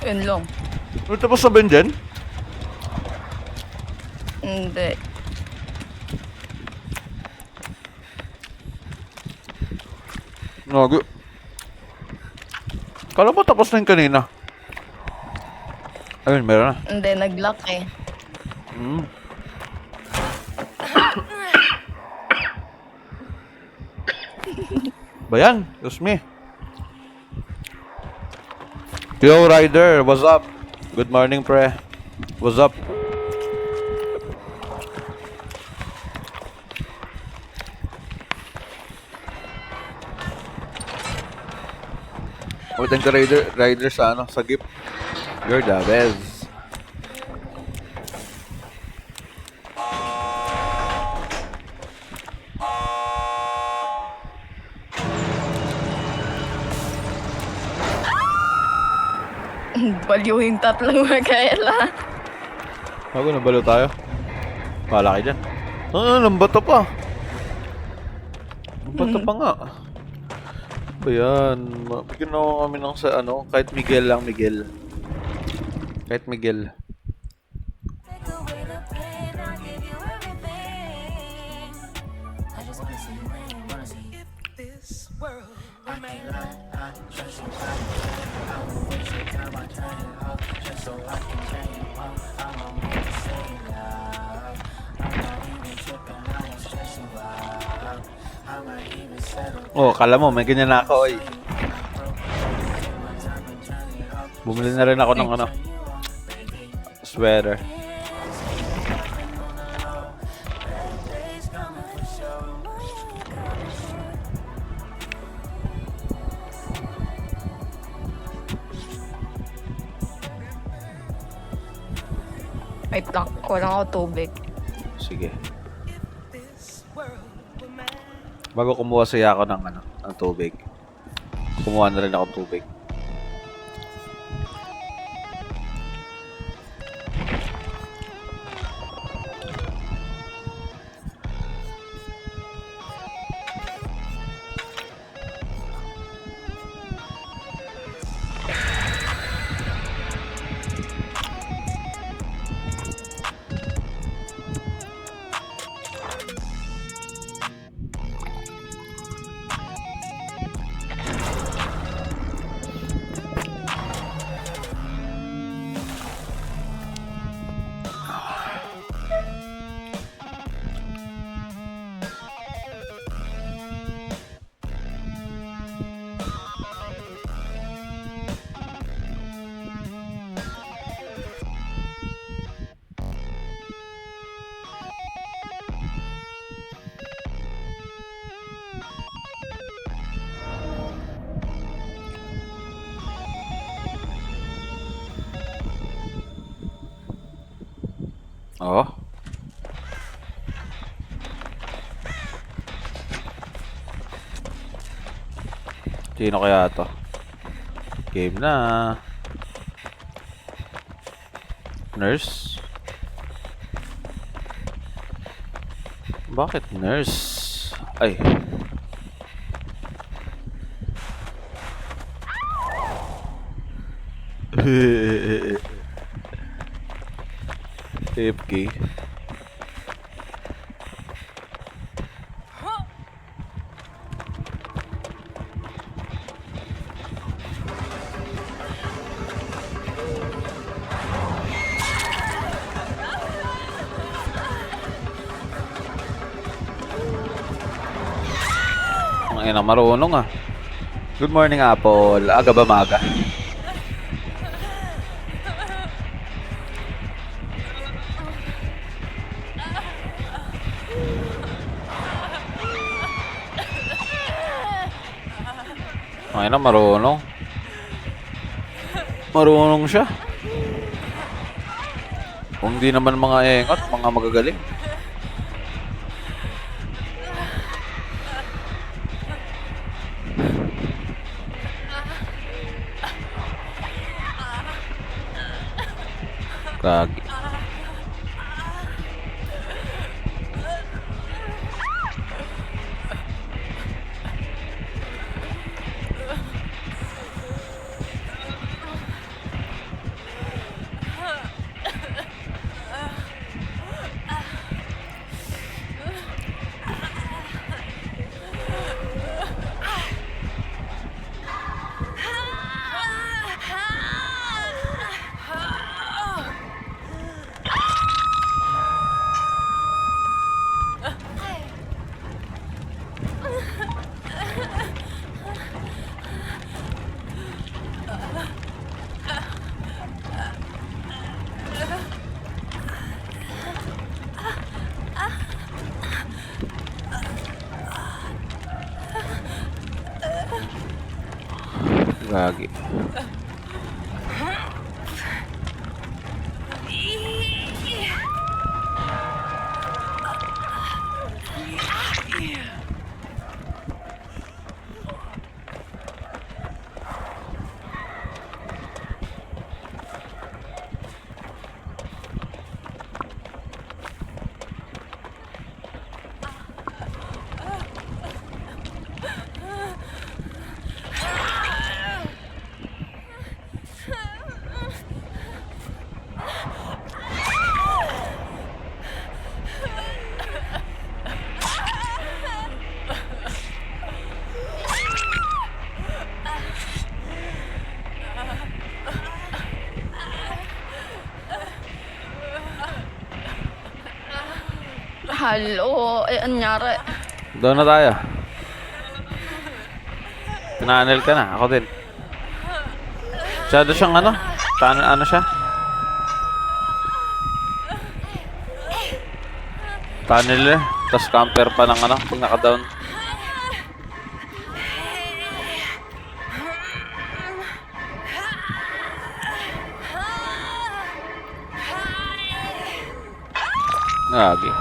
Yun lang. Ano tapos sabihin dyan? Hindi. Nago. Kala ba tapos na yung kanina? Ayun, meron na. Hindi, nag-lock eh. Bayan, excuse me. Yo, Ryder, what's up? Good morning, pre. What's up? With the rider sa ano, sa gift. You're the best. Baliw yung tatlong magkaila. Bago nabalo tayo. Bahala kayo dyan. Lambata pa. Lambata pa nga. Ba yan? Bigyan ako kami ng sa ano, kahit Miguel lang, Miguel. Kahit Miguel. Take away the pain, I'll give you everything. I just wanna see you when you wanna see. If this world were made Oh, kala mo, may ganyan na ako, oy. Bumili na rin ako ng ano, sweater. Wait lang, kulang ako tubig. Sige. Bago kumuha siya ako ng ano, ng tubig. Kumuha na rin ako tubig. Oh. Sino kaya to? Game na. Nurse? Bakit nurse? Ay. AFK. Ang ina, marunong ah. Good morning, Apple. Aga ba maga? Ang ina, marunong. Marunong siya. Kung di naman mga engot, mga magagaling. Kagi. Gagi. Halo, ay anyari. Doon na tayo. Pinanel ka na. Ako din. Masyado siyang ano? Ano siya? Tunnel eh. Tapos camper pa ng ano. Pag naka-down. Gagi.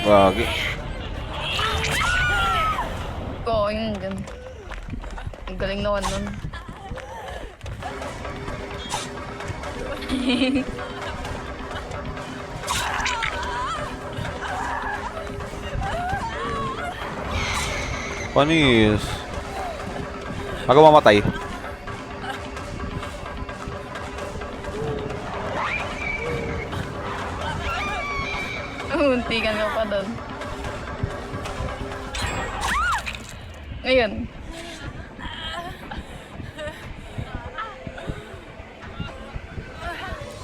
Gagi. Oo, yun dyan. Ang galing naman nun. Panis. Ako mamatay. Muntikan ka pa doon. Ayun.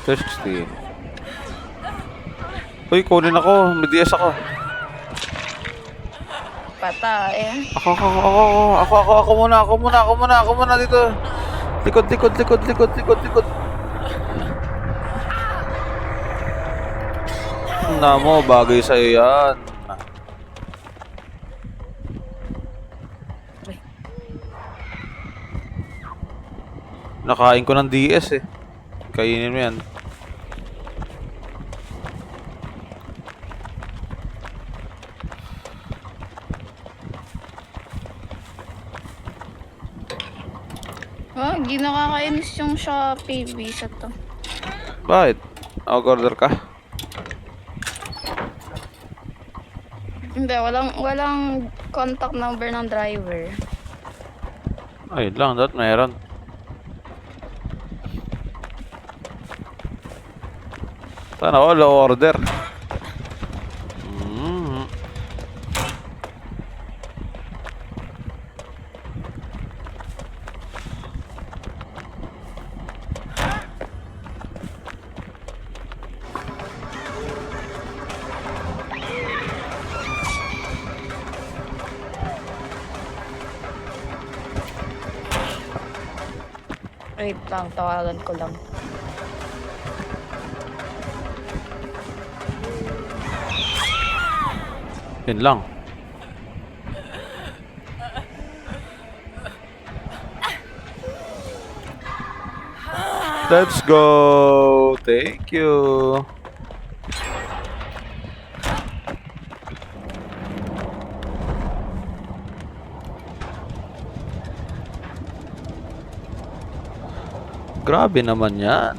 $60. Uy, kunin ako. May DS ako. Patay. Ako muna dito. Likod. Namo, bagay sa'yo yan. Nakain ko ng DS eh. Kainin mo yan. Ah, ginakakainis yung Shopee visa to. Bakit? Order ka? Hindi, walang contact number ng driver. Ayun lang, dapat meron. Sana all order. Wait lang, tawagan ko lang. Yun lang. Let's go. Thank you. Grabe naman yan.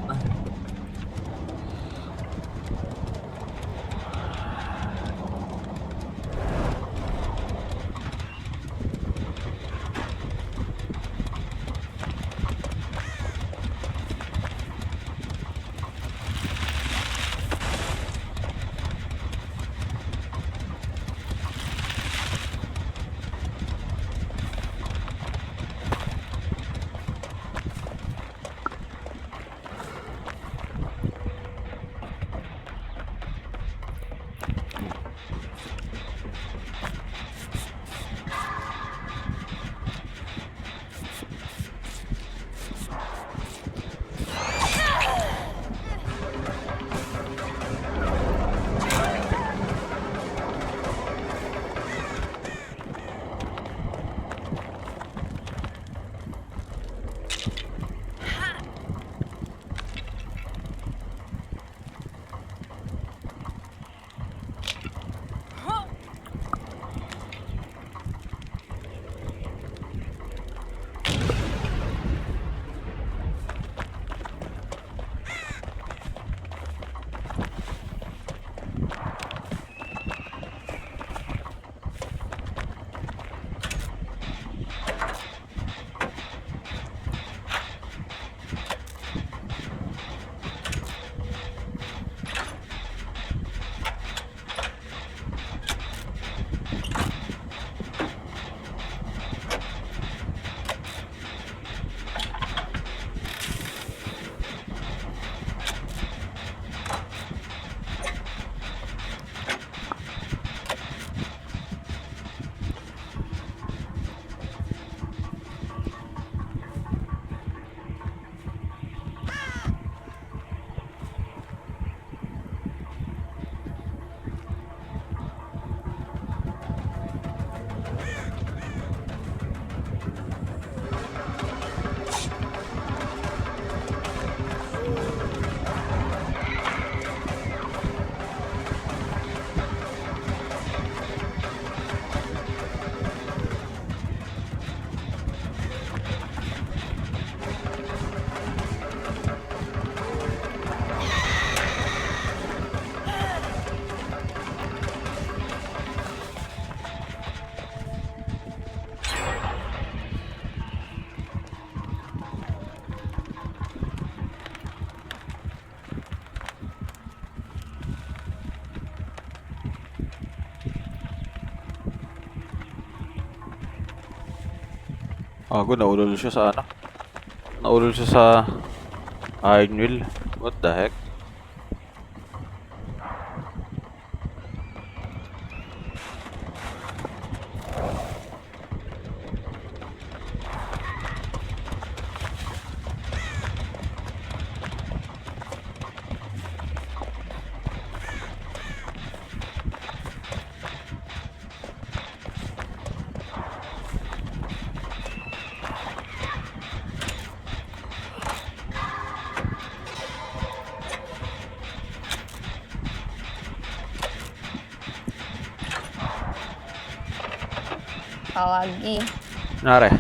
Ako, naulol siya sa ano? Naulol siya sa iron wheel. What the heck? Kawagi. Nare.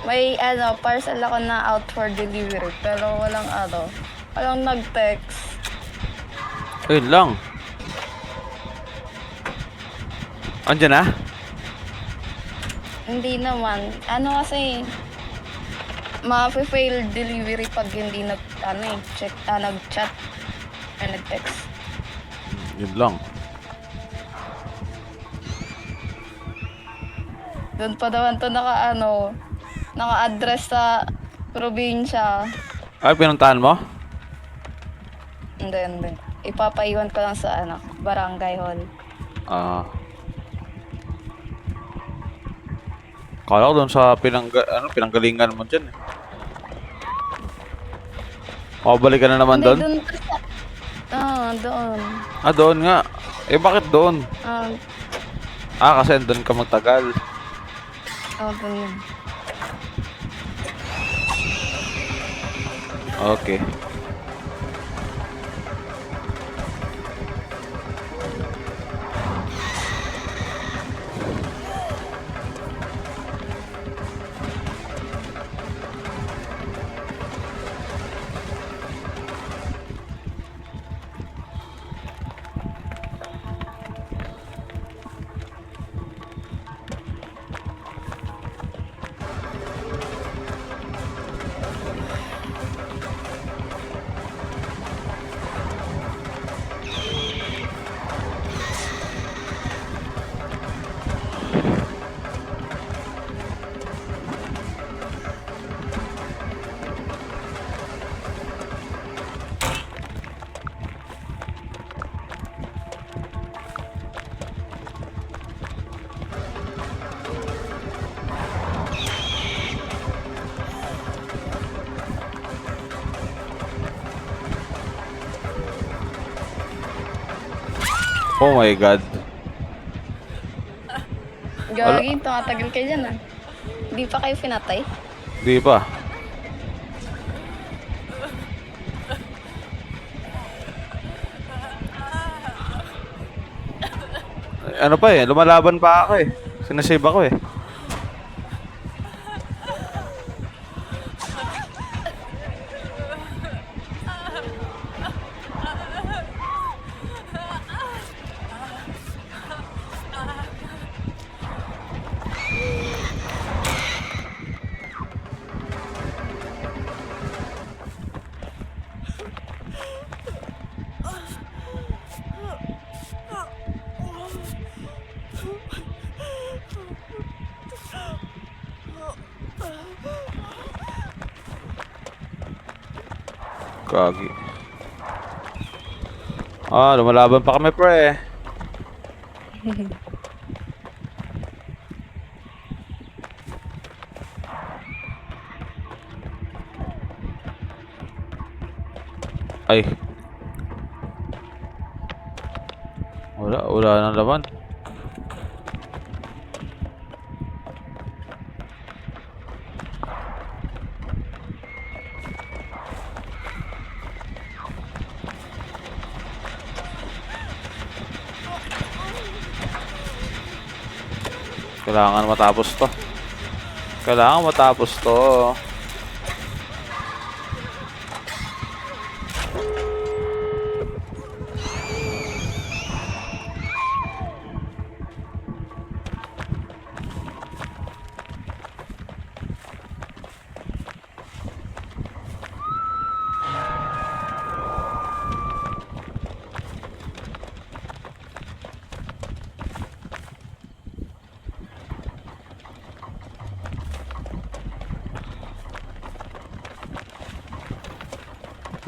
May ano, parcel ako na out for delivery pero walang nag-text. Ayun lang. Andiyan na? Hindi naman. Ano kasi, ma-fail delivery pag hindi nag-chat or nag-text. Yun lang. Doon pa naman to naka-address sa probinsya. Ay, pinuntahan mo? Hindi. Ipapaiwan ko lang sa barangay hall. Ah. Kala ko doon sa pinanggalingan mo dyan eh. Makabalik ka na naman Hindi, doon? doon doon. Ah, doon nga. Eh, bakit doon? Ah, Kasi doon ka magtagal. doon yun. Okay. Oh my God. Gagi, tumatagal kayo dyan Hindi pa kayo pinatay? Di pa. Ano pa eh, lumalaban pa ako eh. Sinasave ako eh. Kagi. Lumalaban pa kami pre. Ay. Wala na laman. Kailangan matapos to. Kailangan matapos to.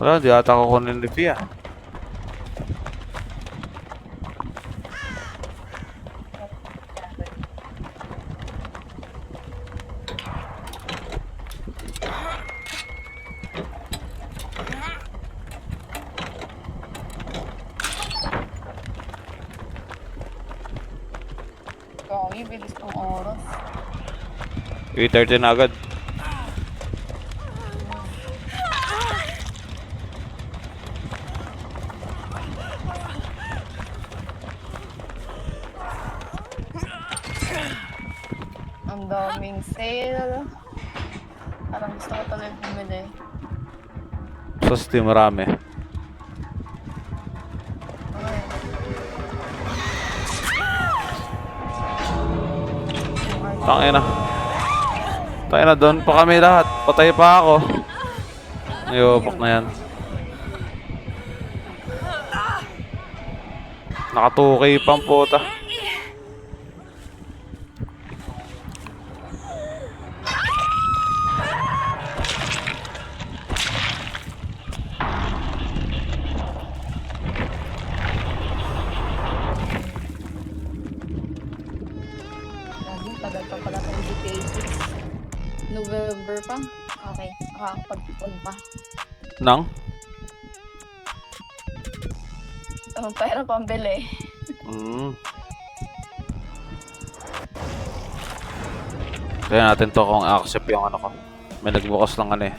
Wala, di ata ko kunin ni Fia. Kami, bilis ng oras. 8:30 na agad. Ang daming sale. Parang gusto ko tuloy bumili. Sa Steam marami. Tangina. Tangina, doon pa kami lahat. Patay pa ako. Ayopok na yan. Nakatukay pang puta. Lagi, tagal pa pala ng GTA 6. November pa. Okay, makakapag-ipon pa. Nang? Pera pambili. Kaya natin to kung accept yung ano ko. May nagbukas ng ano eh.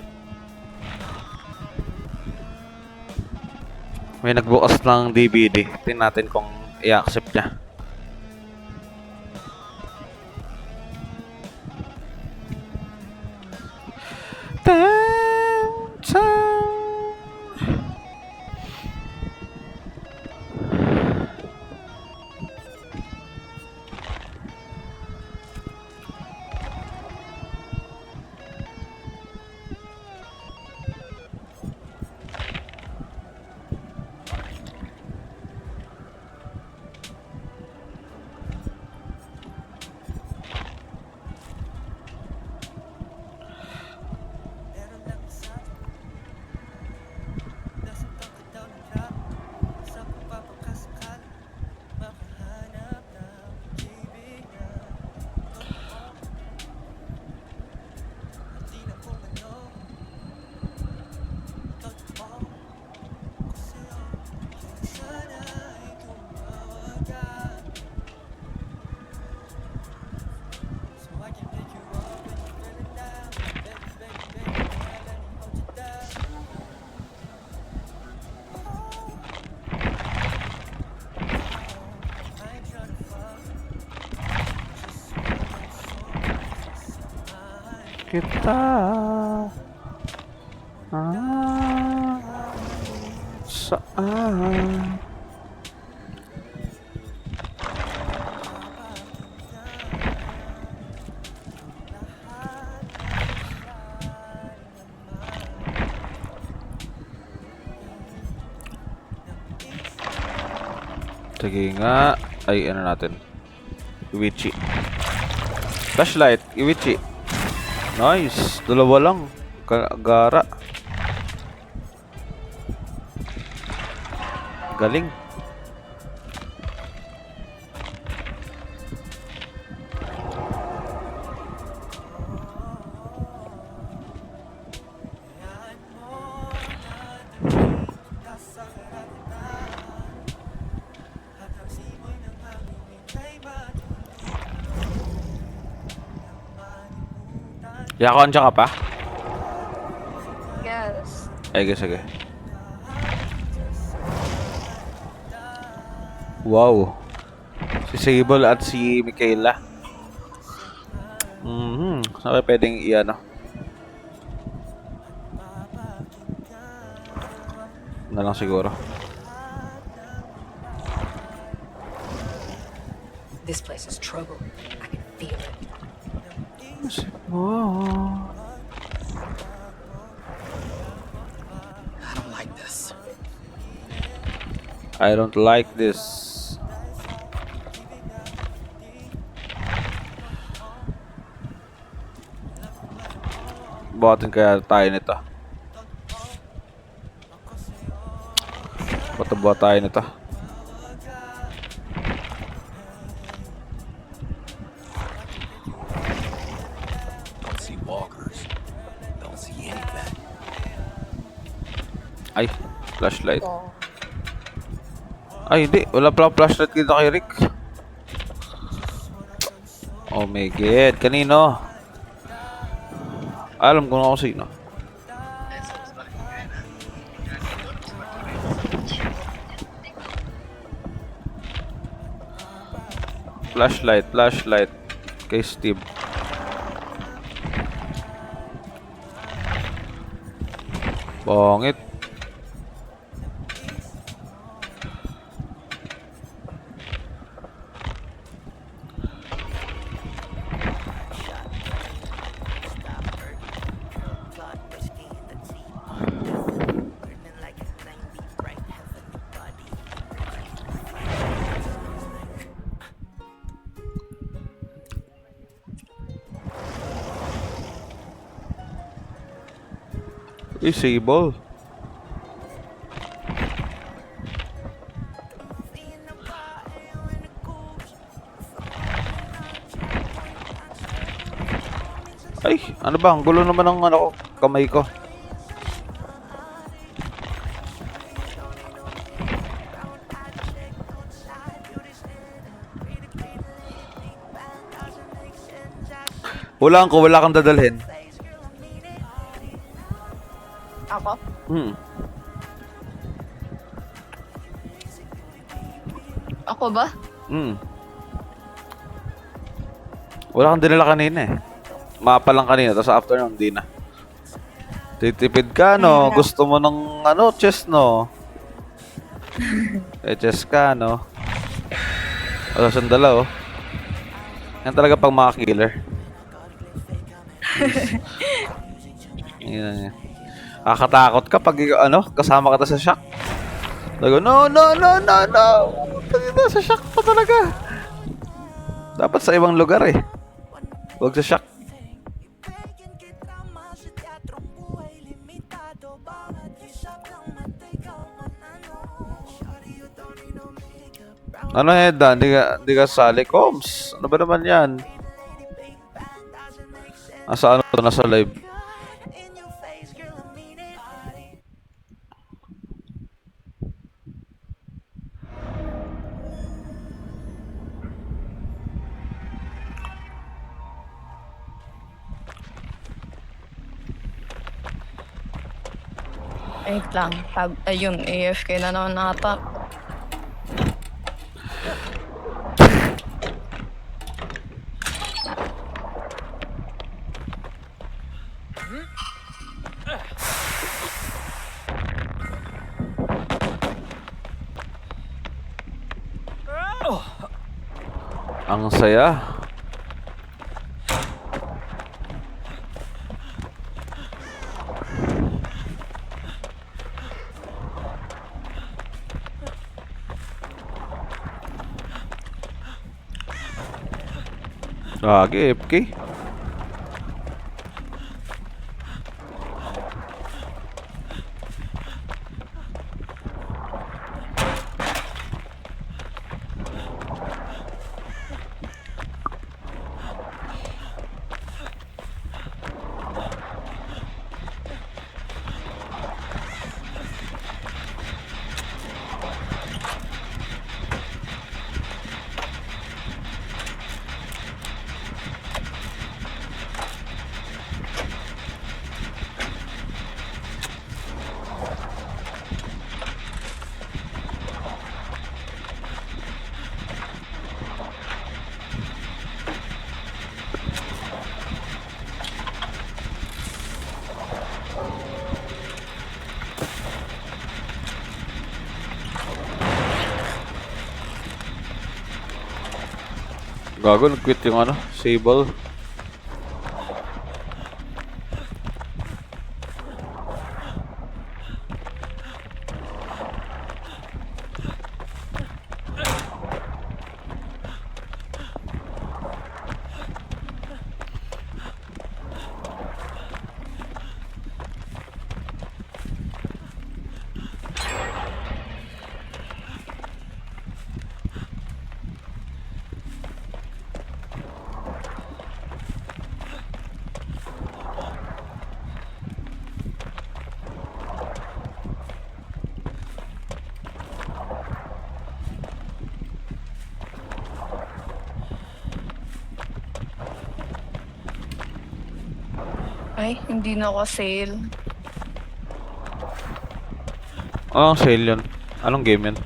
May nagbukas ng DVD. Tingnan natin kung i-accept niya. Kita saan? Sige nga. Ay, ano natin? Iwichi. Flashlight, Iwichi. Nice. Dalawa lang. Gara. Galing. Yako, andiyan ka pa? Yes. Ay, sige. Wow. Si Sable at si Michaela. Okay, pwedeng i-ano. Na lang siguro. This place is trouble. I can feel it. Oh. I don't like this. I don't like this. Buhatin kaya tayo nito. Buhat tayo nito. Don't see walkers. Don't see anything. Ay, flashlight. So, Ay, hindi. Wala pala flashlight dito kay Rick. Oh my God. Kanino? Alam ko na kung sino. Flashlight. Kay Steve. Bongit. Sable. Ay, ano ba? Ang gulo naman ng ano ko, kamay ko. Wala kang dadalhin. ako? Ako ba? Wala kang dinala kanina eh. Mapa lang kanina, tapos afternoon, hindi na. Titipid ka, no? Gusto mo ng, ano, chest, no? Chest ka, no? Wala siyang dala, oh. Yan talaga pang mga killer. Yan. Kakatakot ka pag, ano, kasama ka sa shock. Lago, no! Sa shock pa talaga. Dapat sa ibang lugar, eh. Huwag sa shock. Ano Heda? Hindi ka sali, Combs. Ano ba naman yan? Nasa ano to? Nasa live. Wait lang. Ayun, AFK na naman ata. Ang saya. Lagi FK. Gago, nag-quit yung ano, Sable. Ay, hindi na ako sale. Anong sale yun? Anong game yun?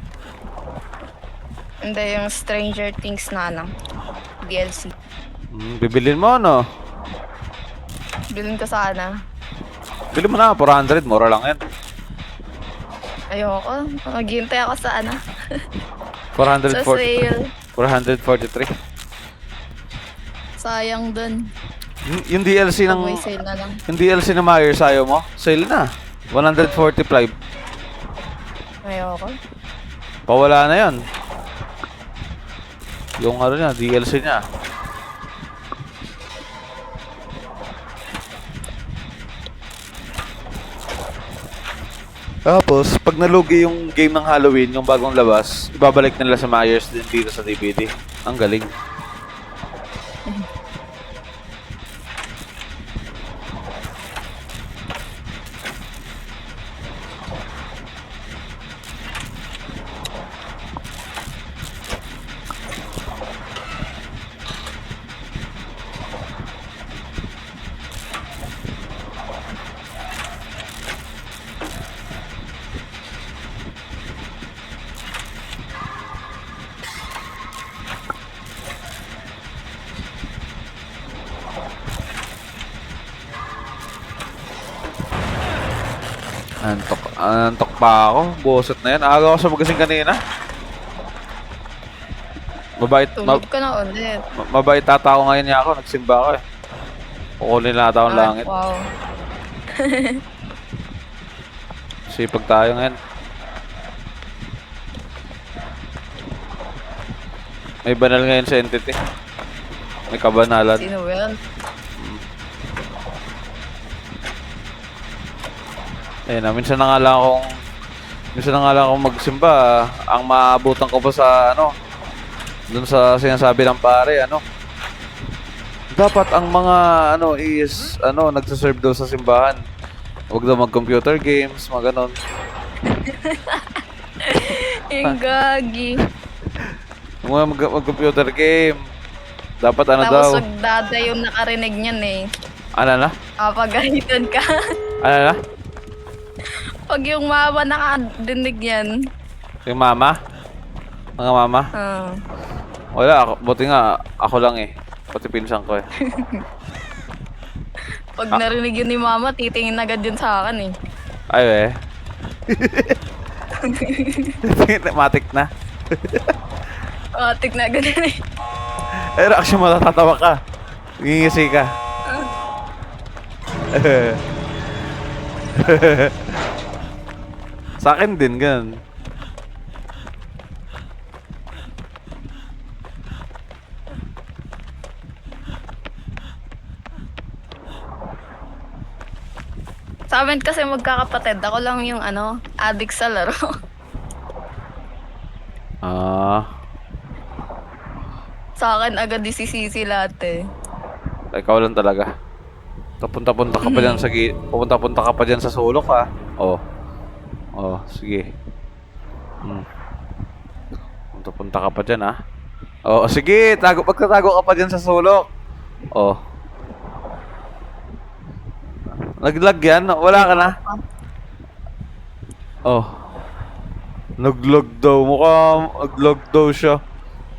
Hindi, yung Stranger Things na lang. DLC. Bibilin mo, ano? Bilhin ko sana. Bili mo na, 400. Mura lang yan. Ayoko. Maghihintay ako sa ano. Sa 440, sale. 443. Sayang dun. Yung DLC Pag ng... may sale na lang. Yung DLC na Myers ayaw mo? Sale na. 145. Ayoko. Pawala na yan. Yung ano niya, DLC niya. Tapos, pag nalugi yung game ng Halloween, yung bagong labas, ibabalik nila sa Myers din dito sa DVD. Ang galing. Antok pa ako. Buset na yan. Aga ako sa magasing kanina. Tulog ka na ulit. Mabait ata ako ngayon niya ako. Nagsimba ako eh. Kukunin na ata akong langit. Wow. Sipag tayo ngayon. May banal ngayon sa entity. May kabanalan. Sino ba yun? Ayun na, minsan na nga lang akong magsimba. Ang maabutan ko pa sa ano, dun sa sinasabi ng pare, ano, dapat ang mga ano is ano, nagsaserve daw sa simbahan. Huwag daw mag-computer games, mga ganon. Yung gagi. Yung mga mag-computer game. Dapat ano daw. Tapos magdada yung nakarinig niyan eh. Ano na? Kapagalitan ka. Ano na? Pag yung mama nakadinig yan. Yung mama? Mga mama? Wala, buti nga ako lang eh. Pati pinsan ko eh. Pag narinig yun ni mama, titingin agad yun sa akin eh. Ay eh. Matik na. Tik na agad yun eh. Pero actually matatawa ka. Ngingisi ka. Sa akin din, ganun. Sa amin kasi magkakapatid, ako lang yung ano, addict sa laro. Sa akin agad isisisi lahat eh. Ikaw lang talaga. Punta-punta ka pa dyan sa pupunta-punta ka pa dyan sa sulok ah. Oh. Oh, sige. Punta-punta ka pa dyan ah. Oh, sige, magtatago ka pa dyan sa sulok. Oh. Naglag yan? Wala ka na? Oh. Naglag daw. Mukhang naglag daw siya.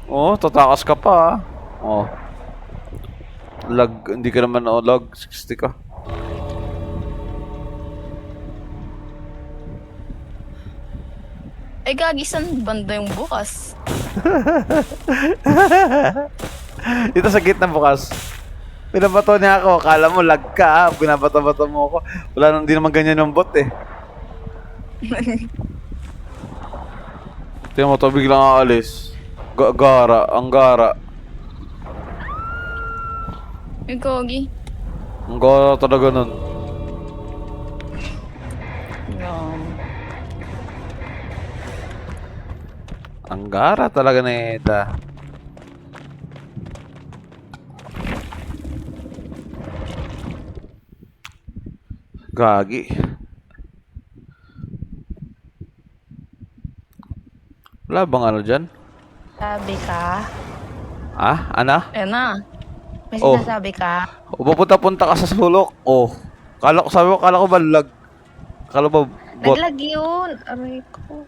Oh, tatakas ka pa ah. Oh. Lag, hindi ka naman lag. 60 ka. Ay gagi, saan banda yung bukas? Dito sa gitna bukas. Binabato niya ako. Akala mo lag ka ah. Binabato-bato mo ako. Wala nang di naman ganyan yung bot eh. Tingnan mo to, biglang aalis. Gara, ang gara. Ay gagi. Ang gara talaga nun. Ang gara talaga na ita. Gagi. Wala bang ano dyan? Sabi ka? Ah? Ano? Eh na. May Oh. sinasabi ka? O pupunta-punta ka sa sulok. Oh. Kala ko ba lag? Kala ba bot? Naglag yun. Aray ko.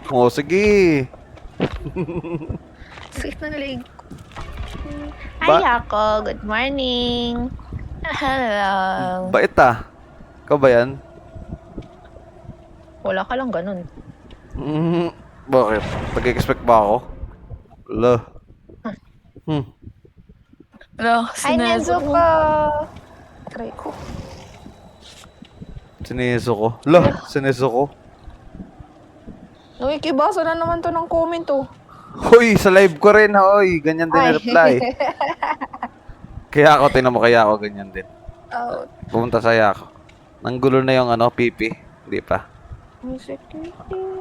Oh, sige. Sakit ng leg ko. Ba- Hi, ako. Good morning. Hello. Bait ah. Ikaw ba yan? Wala ka lang ganun. Bakit? Nag-expect ba ako? Wala. Hello, Hi, Nezuko. Try ko. Siniso ko. Lah, siniso ko. Nakikibasa na naman to ng comment oh. Hoy, sa live ko rin, hoy. Ganyan din Ay. reply. Kaya ako, tinan mo, kaya ako ganyan din. Oh, Pumunta sa ako. Nanggulo na yung pipi. Hindi pa. security.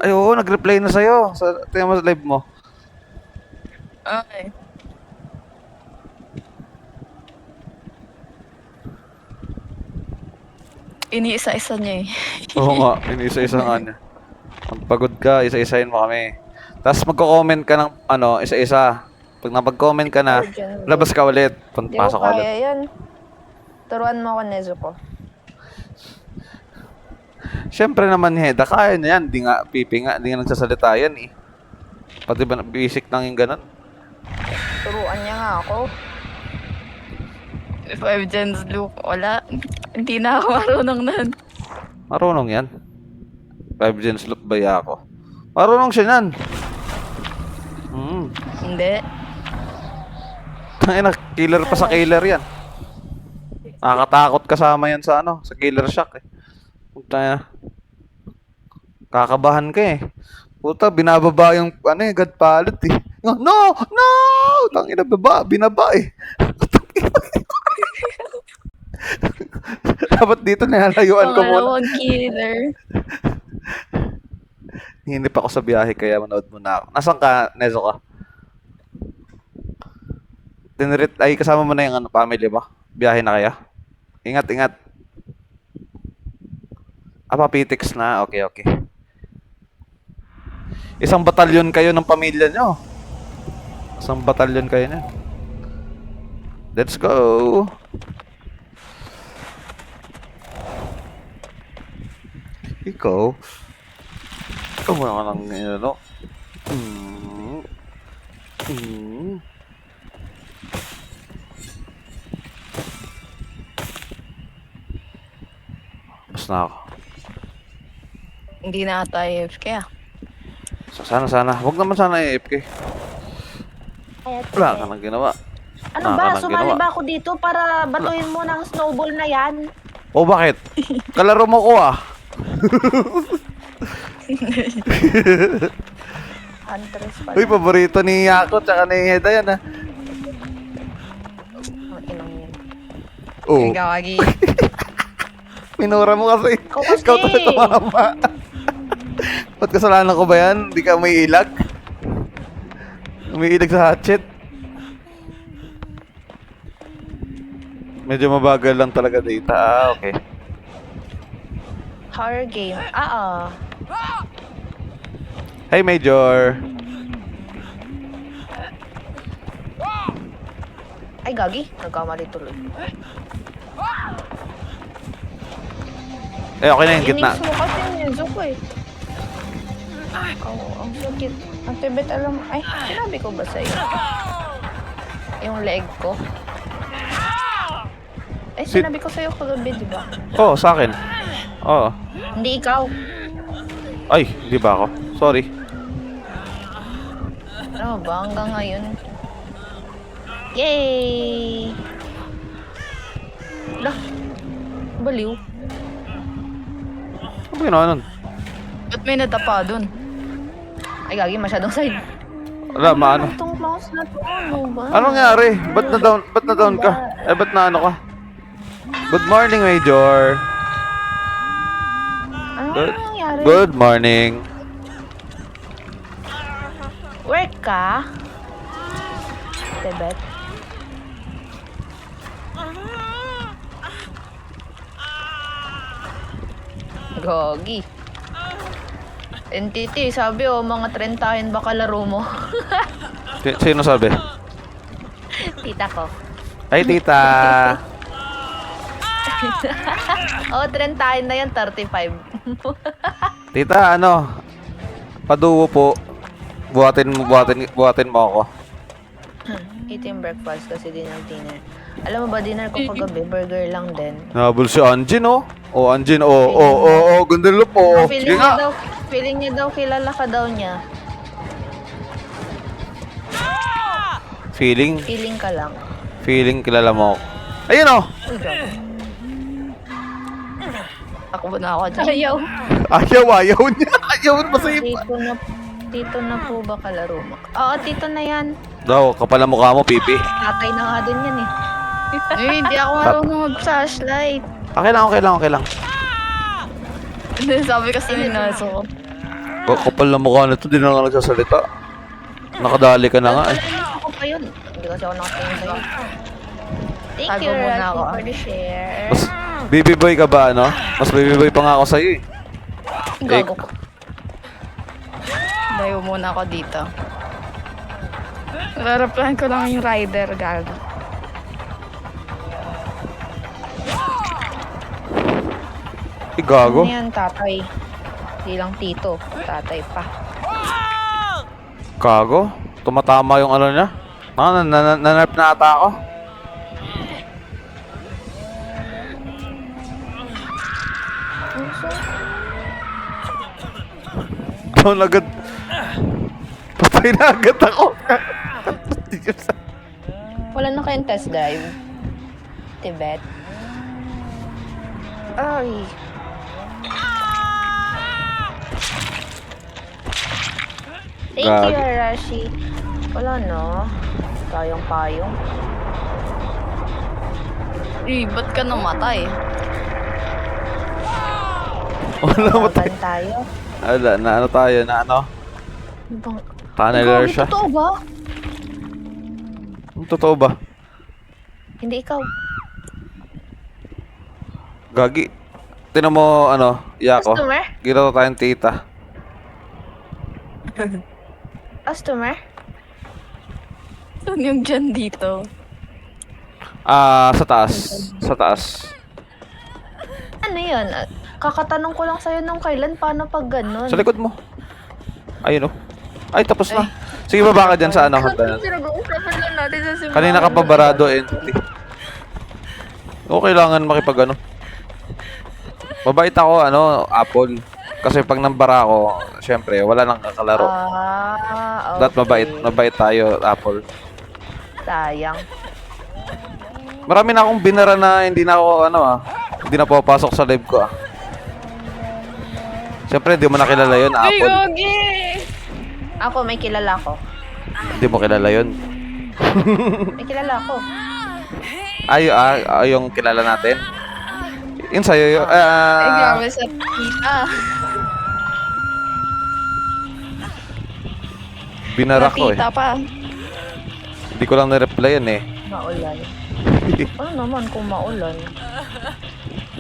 Ay, oo, nag-reply na sa'yo. Tingnan mo sa live mo. Okay. Iniisa-isa niya eh. Oo nga, isa-isa nga niya. Magpagod ka, isa-isahin mo kami. Tapos magko-comment ka ng isa-isa. Pag napag-comment ka na, labas ka ulit. Di ko Pasok ka ulit. kaya yan. Turuan mo ako, Nezuko. Siyempre naman, Heda, kaya na yan. Di nga, pipi nga, di nga nagsasalita yan eh. Pati ba, basic lang yung ganun. Turuan niya nga ako. 5 gens loop, wala. Hindi na ako marunong nun. Marunong yan. 5 gens loop ba ako? Marunong siya yan. Hindi. Tangina, killer pa sa killer yan. Nakakatakot kasama yan sa sa killer shock eh. Puta na. Kakabahan ka eh. Puta, binababa yung god pallet eh. No! No! Tangina, binaba eh. Dapat dito nalayuan ko muna. Pangalawang killer. Hindi pa ako sa biyahe kaya manood muna ako. Nasaan ka, Nezo ka? Kasama mo na yung family mo? Biyahe na kaya? Ingat. Papitix na. Okay. Isang batalyon kayo ng pamilya nyo. Isang batalyon kayo na. Let's go! Ikaw mo lang Mas na ako. Hindi na ata AFK ah. Sana. Huwag naman sana AFK. Wala ka nang ginawa. Ano Wala ba? ka nang Sumali ginawa. ba ako dito para batuhin mo ng snowball na yan? O bakit? Kalaro mo ko ah. Huntress pala. Uy, paborito ni Yako tsaka ni Heda yan ah. Ang inang yan. Oo. Gagi. Minura mo kasi. Ikaw kasi. Ikaw talaga tumama. Ba't kasalanan ko ba yan? Hindi ka may ilag? Umiilag sa hatchet? Medyo mabagal lang talaga data. Okay. Horror game. Hey, Major. Ay, gagi. Nagkamali tuloy. Okay na yung gitna. Inis mo kasi yung Nezuko eh. Oo, ang sakit. Ang tibet alam. Ay, sinabi ko ba sa'yo? Yung leg ko. Eh, sinabi ko sa'yo kagabi, di ba? Oo, sa akin. Oo. Hindi ikaw. Ay, di ba ako? Sorry. Ano ba? Hanggang ngayon. Yay! Lah, baliw. Ano ba ginawa nun? Ba't may natapa dun? Ay, gagi. Masyadong side. Wala, maano. Itong mouse na to, ano ba? Anong nangyari? Ba't na down ka? Eh, ba't na ano ka? Good morning, Major. Ano Good, nangyari? good morning. Work ka? Tibet. Gogi. NTT, sabi mga 30 baka laro mo. Sino sabi? Tita ko. Ay, tita. Oo, trentahin na yan, 35. Tita, ano? Paduwo po. Buhatin mo ako. Ito yung breakfast kasi din ang dinner. Alam mo ba, dinner ko kagabi, burger lang din. Nabul si Anjin, oh. Oh, Anjin, oh. Ganda lang po. Sige nga. Feeling niya daw, kilala ka daw niya. Feeling Feeling ka lang. kilala mo ako. Ayun, oh. Uy, grabe. Takbo na ako dyan. Ayaw. Ayaw niya. Ayaw na sa iba. Tito na po ba kalaro mo? Oo, tito na yan. Daw, kapal ang mukha mo, pipi. Tatay na nga dun yan eh. Hindi ako marunong mag-flashlight. Okay lang. Hindi, sabi kasi ni Naso ko. Kapal na mukha na to, di na nga nagsasalita. Nakadali ka na nga, eh. Ako pa yun. Hindi kasi ako nakatingin sa'yo. Thank Tago you, muna Rocky, ako. for the share. Mas baby boy ka ba, ano? Mas baby boy pa nga ako sa'yo, eh. Gago ko. Dayo muna ako dito. Raraplahan ko lang yung rider, gago. Gago. Ano yan, tatay? Hindi lang tito. Tatay pa. Gago. Tumatama yung ano niya. Nanarp na ata ako. Down agad. Patay na agad ako. Wala na kayong test drive. Tibet. Ay. Thank you, Gagi. Arashi. Wala no. Payong-payong. Ba't ka namatay? Wala mo tayo. Laban tayo. Wala, na ano tayo, na ano? Ano bang... Tunneler Ikaw, siya. totoo ba? Totoo ba? Hindi ikaw. Gagi. Tinan mo, ano, Yako. Customer? Ginawa tayong tita. Customer? Saan yung dyan dito? Sa taas. Sa taas. Ano yun? Kakatanong ko lang sa'yo nung kailan, paano pag ganun? Sa likod mo. Ayun, oh. Ay, tapos na. Sige, baba ka dyan sa ano. hagdanan. Pinag-uusapan lang natin sa simbahan. Kanina ka pa barado, entity. O, kailangan makipag ano. Mabait ako, ano, Apple. Kasi pag nambara ako, syempre, wala nang kakalaro. Okay. That mabait tayo, Apple. Sayang. Marami na akong binara na hindi na ako, ano hindi na papasok sa live ko, Siyempre, hindi mo nakilala yun, Apple. Ako, may kilala ko. Hindi mo kilala yun. May kilala ko. Yung kilala natin. Yun sa'yo, Ay, grabe sa tita. binara ko, Tita pa. Hindi ko lang na-reply yan, Maulan. Ano naman kung maulan?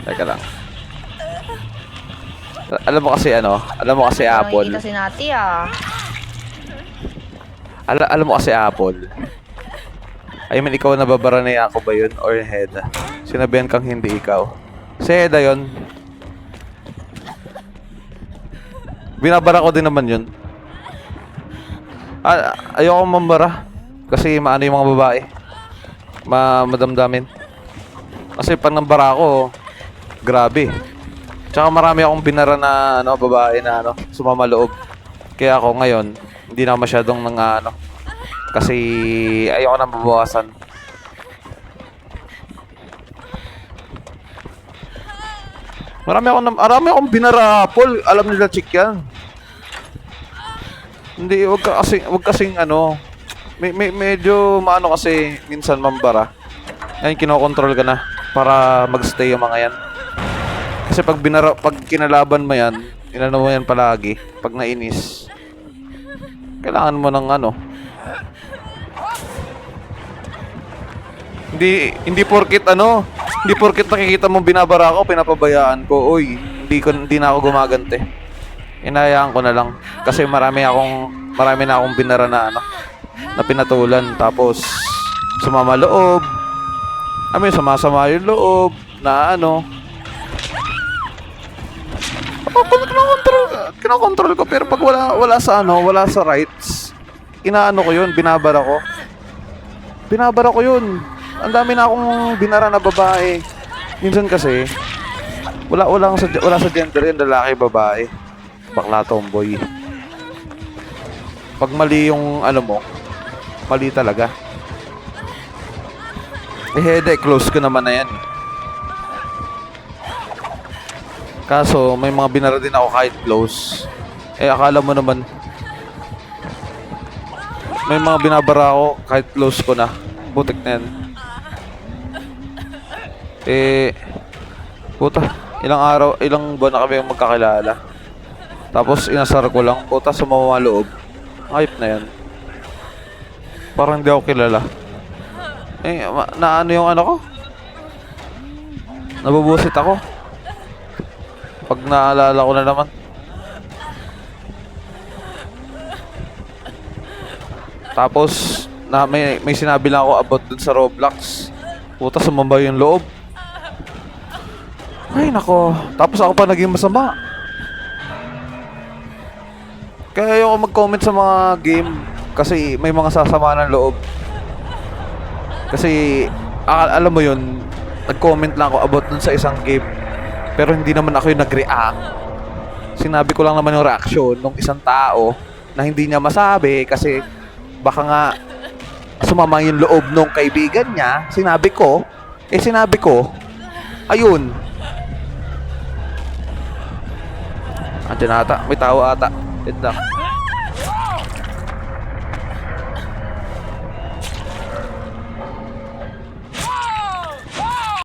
Teka lang. Alam mo kasi, Apple. Nakikita si Nati Alam mo kasi, Apple. I mean, ikaw nababara na Yako ba yun? Or Heda? Sinabihan kang hindi ikaw. Si Heda yun. Binabara ko din naman yun. Ayoko mambara. Kasi maano yung mga babae. Madamdamin. Kasi pag nambara ako, grabe. Tsaka marami akong binara na babae na sumama loob. Kaya ako ngayon, hindi na masyadong kasi ayoko na mabawasan. Marami akong binara, Paul. Alam nila, chick yan. Hindi, wag kasing medyo maano kasi minsan mambara. Ngayon kinokontrol ka na para magstay yung mga yan. Kasi pag kinalaban mo yan, inano mo yan palagi, pag nainis, kailangan mo ng hindi porkit nakikita mo binabara ako, pinapabayaan ko, hindi na ako gumagante. Inayaan ko na lang kasi marami na akong binara na na pinatulan, tapos sumama loob. Sumasama yung loob. na ano. Kinokontrol ko, pero pag wala sa ano, wala sa rights, inaano ko yun, binabara ko yun. Ang dami na akong binara na babae. Minsan kasi wala sa gender yun, lalaki, babae, bakla, tomboy. Pag mali yung ano mo, mali talaga. Close ko naman na yan. Kaso, may mga binara din ako kahit close. Akala mo naman, may mga binabara ako kahit close ko na. Putik na yan. Puta, ilang buwan na kami magkakilala. Tapos, inasar ko lang. Puta, sumama loob. Hype na yan. Parang hindi ako kilala. Naano yung ano ko? Nabubusit ako. Pag naalala ko na naman. Tapos, may sinabi lang ako about dun sa Roblox. Puta, sumamba yung loob. Ay, nako. Tapos ako pa naging masama. Kaya ayoko mag-comment sa mga game kasi may mga sasama ng loob. Kasi alam mo yun, nag-comment lang ako about dun sa isang game. Pero hindi naman ako yung nag-react. Sinabi ko lang naman yung reaction ng isang tao na hindi niya masabi kasi baka nga sumama yung loob ng kaibigan niya. Sinabi ko, ayun. Andiyan ata, may tao ata. Wait lang.